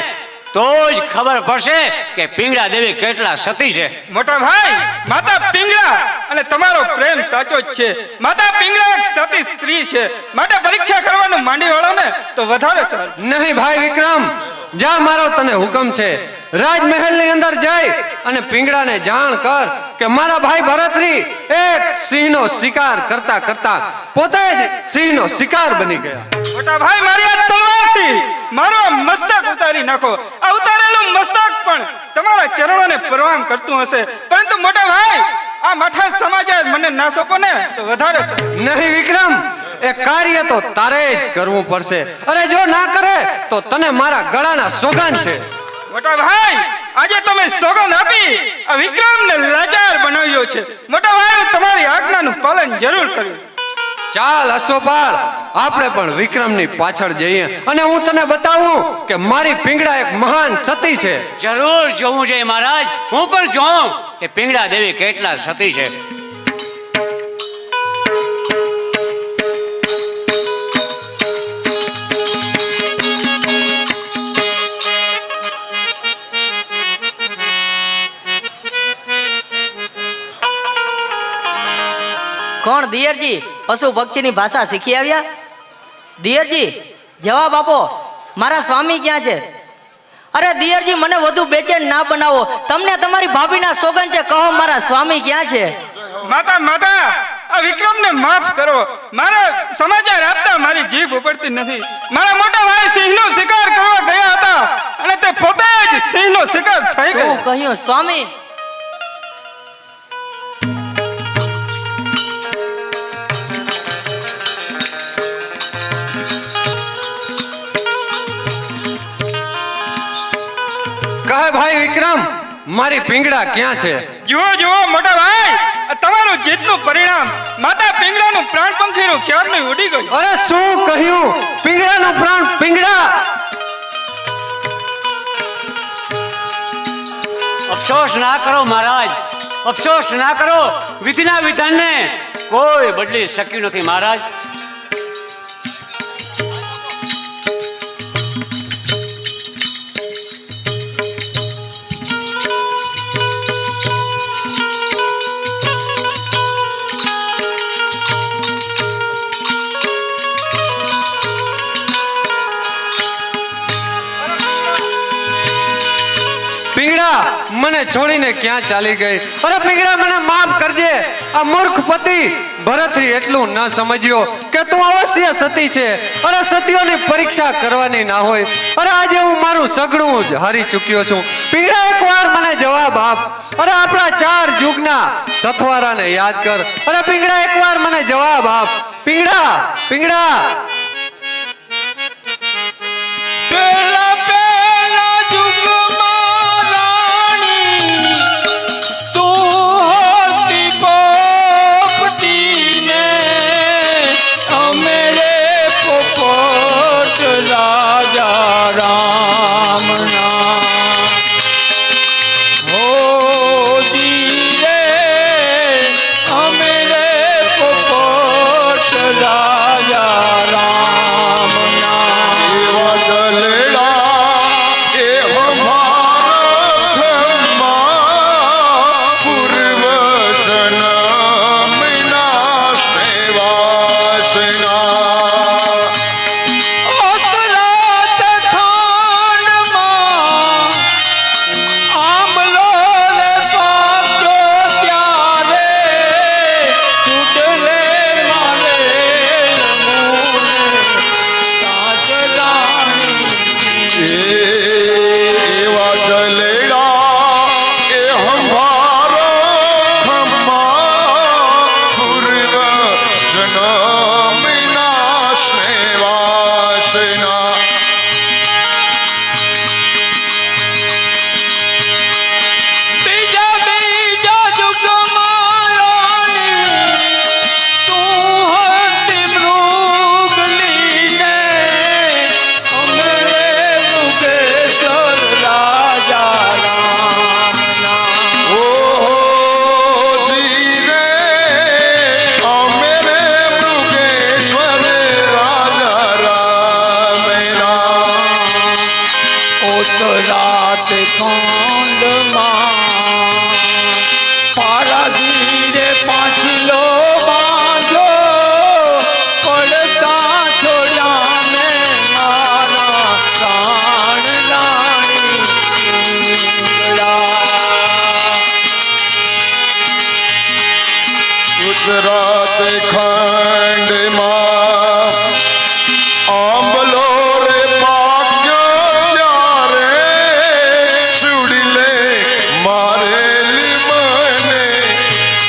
Speaker 5: તો જ ખબર પડશે કે પિંગળા દેવી કેટલા સતી છે.
Speaker 3: મોટા ભાઈ, માતા પિંગળા અને તમારો પ્રેમ સાચો જ છે. માતા પિંગળા એક સતી સ્ત્રી છે, માટે પરીક્ષા કરવાનું માંડી વાળો ને તો વધારે સારું.
Speaker 1: નહીં ભાઈ વિક્રમ, જા, મારો તને હુકમ છે. રાજમહેલની અંદર જઈ અને પિંગળાને જાણ કર કે મારા ભાઈ ભરતરી એક સિંહનો શિકાર કરતા કરતા પોતે જ સિંહનો શિકાર બની ગયા.
Speaker 3: મોટા ભાઈ, મારી આ તલવારથી મારો મસ્તક ઉતારી નાખો. આ ઉતારેલું મસ્તક પણ તમારા ચરણોને પ્રણામ કરતું હશે, પરંતુ મોટા ભાઈ, આ માઠા સમાચાર મને ના સોંપો ને તો વધારે સારું.
Speaker 1: નહીં વિક્રમ, એ કાર્ય તો તારે જ કરવું પડશે. અરે જો ના કરે તો તને મારા ગળાના સોગંદ છે.
Speaker 3: મોટા ભાઈ, આજે તમે સોગંદ આપી આ વિક્રમને લાચાર બનાવ્યો છે. મોટા ભાઈ, હું તમારી આજ્ઞાનું પાલન જરૂર કરીશ.
Speaker 1: ચાલ અશ્વપાળ, આપણે પણ વિક્રમની પાછળ જઈએ અને હું તને બતાવું કે મારી પિંગળા એક મહાન સતી છે.
Speaker 5: જરૂર જોવું જોઈએ મહારાજ, હું પણ જોઉં કે પિંગળા દેવી કેટલા સતી છે.
Speaker 4: કોણ દિયરજી પશુ પક્ષીની ભાષા શીખી આવ્યા? દિયરજી જવાબ આપો, મારા સ્વામી ક્યાં છે? અરે દિયરજી, મને વધુ બેચેન ના બનાવો. તમને તમારી ભાભીના સોગંદ છે, કહો મારા સ્વામી ક્યાં છે?
Speaker 3: માતા માતા, આ વિક્રમને માફ કરો. મારા સમાચાર આપતા મારી જીભ ઉપડતી નથી. મારા મોટા ભાઈ સિંહનો શિકાર કરવા ગયા હતા અને તે પોતે જ સિંહનો શિકાર થઈ ગયો.
Speaker 4: શું કહ્યું સ્વામી?
Speaker 1: કહે ભાઈ વિક્રમ, મારી પિંગળા ક્યાં છે?
Speaker 3: જુઓ જુઓ મોટા ભાઈ, આ તમારું જીતનું પરિણામ. માતા પિંગળાનું પ્રાણ પંખીનું ક્યારનું ઉડી ગયું.
Speaker 1: અરે શું કહ્યું? પિંગળાનું પ્રાણ? પિંગળા?
Speaker 5: અફસોસ ના કરો મહારાજ, અફસોસ ના કરો. વિધિના વિધાનને કોઈ બદલી શક્યું નથી મહારાજ.
Speaker 1: પિંગળા મને છોડીને ક્યાં ચાલી ગઈ? અરે પિંગળા, મને માફ કરજે. આ મૂર્ખ પતિ ભરતરી એટલું ન સમજ્યો કે તું અવશ્ય સતી છે. અરે સતીઓની પરીક્ષા કરવાની ના હોય. અરે આજે હું મારું સગડું જ હારી ચૂક્યો છું. પિંગળા, એકવાર મને જવાબ આપ. અરે આપણા 4 યુગના સથવારાને યાદ કર. અરે પિંગળા, એકવાર મને જવાબ આપ. પિંગળા, પિંગળા.
Speaker 11: રાજા રામના રાત ખંડમાં મારા ધીરે પાંચલો બાંધો પડતા છોડ્યા મેં મારા પ્રાણ રાણી
Speaker 2: ગુજરાત ખંડમાં આંબલો રે પાક્યો ત્યારે સુડીલે મારેલી મને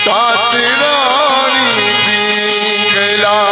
Speaker 2: ચાચી રાણી પીંગલા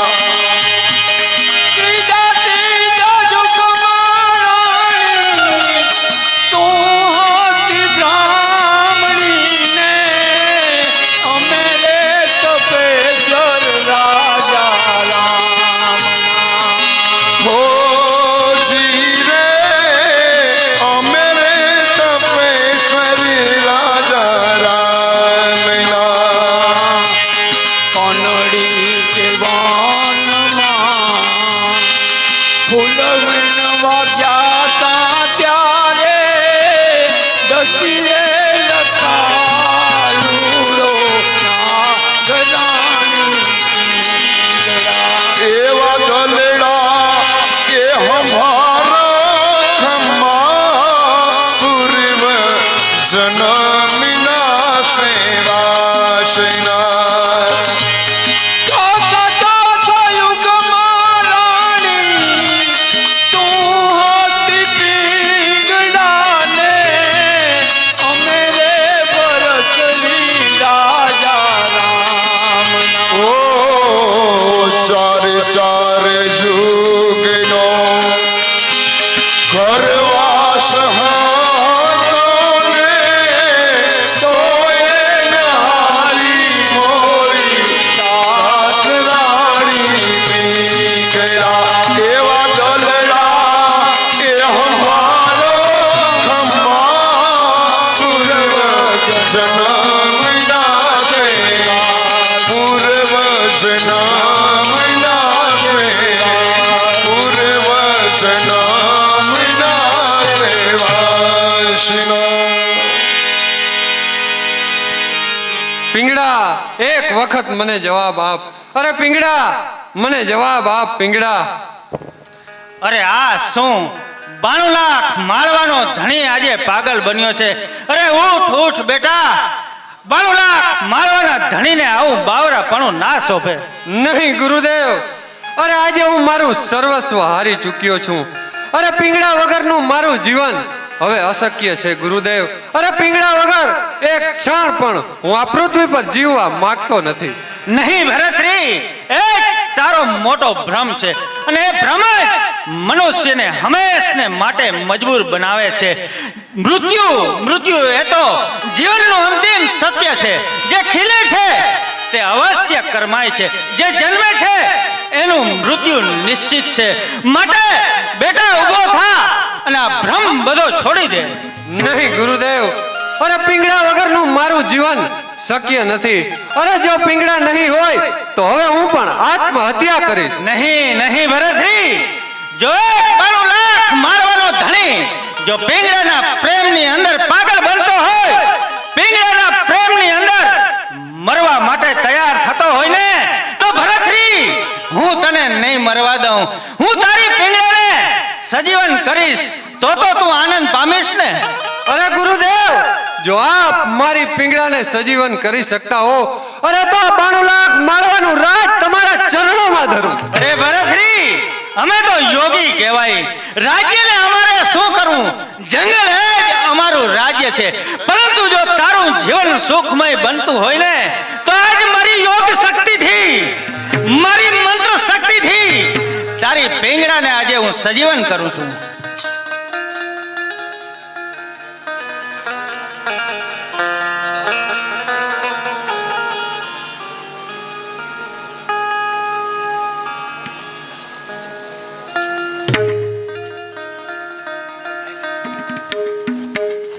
Speaker 1: પિંગડા એક વખત મને જવાબ આપ. અરે પિંગડા મને જવાબ આપ પિંગડા.
Speaker 8: અરે આ શું 92 લાખ મારવાનો ધણી આજે પાગલ બન્યો છે. અરે ઉઠ ઉઠ બેટા, 92 લાખ મારવાના ધણીને આવું બાવરાપણું ના શોભે.
Speaker 1: નહીં ગુરુદેવ, અરે આજે હું મારું સર્વસ્વ હારી ચૂક્યો છું. અરે પિંગડા વગરનું મારું જીવન હવે અશક્ય છે ગુરુદેવ. અરે પિંગડા વગર એક ક્ષણ પણ હું આ પૃથ્વી પર જીવવા માંગતો નથી.
Speaker 8: નહીં ભરતરી, એ તારો મોટો ભ્રમ છે અને એ ભ્રમ જ મનુષ્યને હંમેશને માટે મજબૂર બનાવે છે. મૃત્યુ એ તો જીવનનું અંતિમ સત્ય છે. જે ખીલે છે તે અવશ્ય કરમાય છે, જે જન્મે છે એનું મૃત્યુ નિશ્ચિત છે. માટે બેટા ઊભો થા અને આ ભ્રમ બધો છોડી દે.
Speaker 1: નહીં ગુરુદેવ, અરે પિંગડા વગરનું મારું જીવન શક્ય નથી. અરે જો પિંગડા નહીં હોય તો હવે હું પણ આત્મહત્યા કરીશ.
Speaker 8: નહીં ભરતરી, જો 92 લાખ મારવાનો ધણી જો પિંગડાના પ્રેમની અંદર પાગલ બનતો હોય, પિંગડાના પ્રેમની અંદર મરવા માટે તૈયાર થતો હોય ને, તો ભરતરી હું તને નહીં મરવા દઉં. હું તારી પિંગડાને સજીવન કરીશ તો તું આનંદ પામીશ ને.
Speaker 1: અરે ગુરુદેવ, જો આપ મારી પિંગડાને સજીવન કરી શકતા હો, અરે તો 92 લાખ મારવાનું રાજ તમારા ચરણોમાં ધરું.
Speaker 8: અરે ભરતરી, અમે તો યોગી કહેવાય. રાજ્યને અમારે શું કરવું? જંગલ એ જ અમારું રાજ્ય છે. પરંતુ જો તારું જીવન સુખમય બનતું હોય ને, તો આજ મારી યોગ શક્તિથી, મારી મંત્ર શક્તિથી તારી પિંગડાને આજે હું સજીવન કરું છું.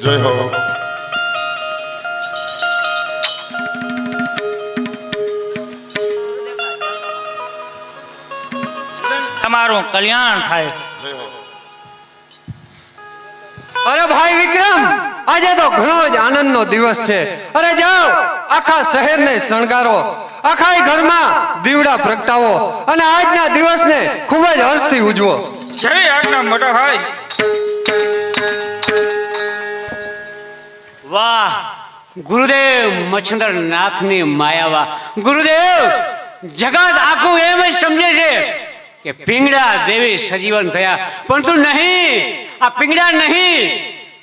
Speaker 2: જય હો.
Speaker 8: તમારું કલ્યાણ થાય.
Speaker 2: જય હો.
Speaker 1: અરે ભાઈ વિક્રમ, આજે તો ઘણો જ આનંદનો દિવસ છે. અરે જાઓ, આખા શહેરને શણગારો, આખા ઘરમાં દીવડા પ્રગટાવો અને આજના દિવસને ખૂબ જ હર્ષથી ઉજવો.
Speaker 3: જય આજ્ઞા મોટા ભાઈ.
Speaker 5: વાહ ગુરુદેવ મચ્છંદર નાથની માયાવા. ગુરુદેવ જગત આખું એમ જ સમજે છે કે પિંગળા દેવી સજીવન થયા, પરંતુ નહીં, આ પિંગળા નહીં,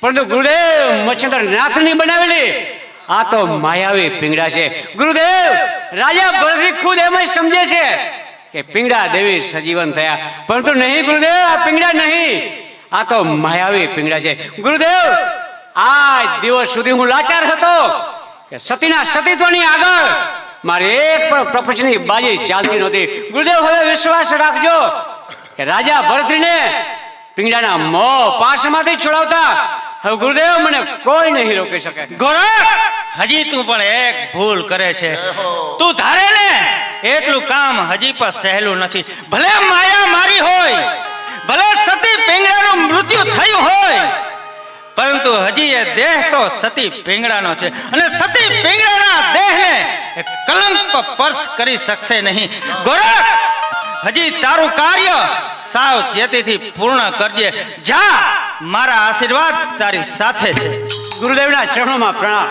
Speaker 5: પરંતુ ગુરુદેવ મચ્છંદર નાથની બનાવેલી આ તો માયાવી પિંગળા છે. ગુરુદેવ રાજા ભરતજી ખુદ એમ જ સમજે છે કે પિંગળા દેવી સજીવન થયા, પરંતુ નહીં ગુરુદેવ, આ પિંગળા નહીં, આ તો માયાવી પિંગળા છે. ગુરુદેવ આજ દિવસ સુધી હું લાચાર હતો કે સતીના સતીત્વની આગળ મારી એક પણ પ્રપંચની બાજી ચાલતી નહોતી. ગુરુદેવ હવે વિશ્વાસ રાખજો કે રાજા ભરતરીને પિંગળાના મોહ પાશમાંથી છોડાવતા હવે ગુરુદેવ મને કોઈ નહીં રોકી શકે.
Speaker 8: ગોરખ, હજી તું પણ એક ભૂલ કરે છે. તું ધારે ને એટલું કામ હજી પણ સહેલું નથી. ભલે માયા મારી હોય, ભલે સતી પિંગળાનું મૃત્યુ થયું હોય, પરંતુ હજી એ દેહ તો સતી પિંગળાનો છે અને સતી પિંગળાના દેહને કલંક પર સ્પર્શ કરી શકશે નહીં. ગોરખ, હજી તારું કાર્ય સાવચેતીથી પૂર્ણ કરજે. જા, મારા આશીર્વાદ તારી સાથે છે.
Speaker 5: ગુરુદેવના ચરણોમાં પ્રણામ.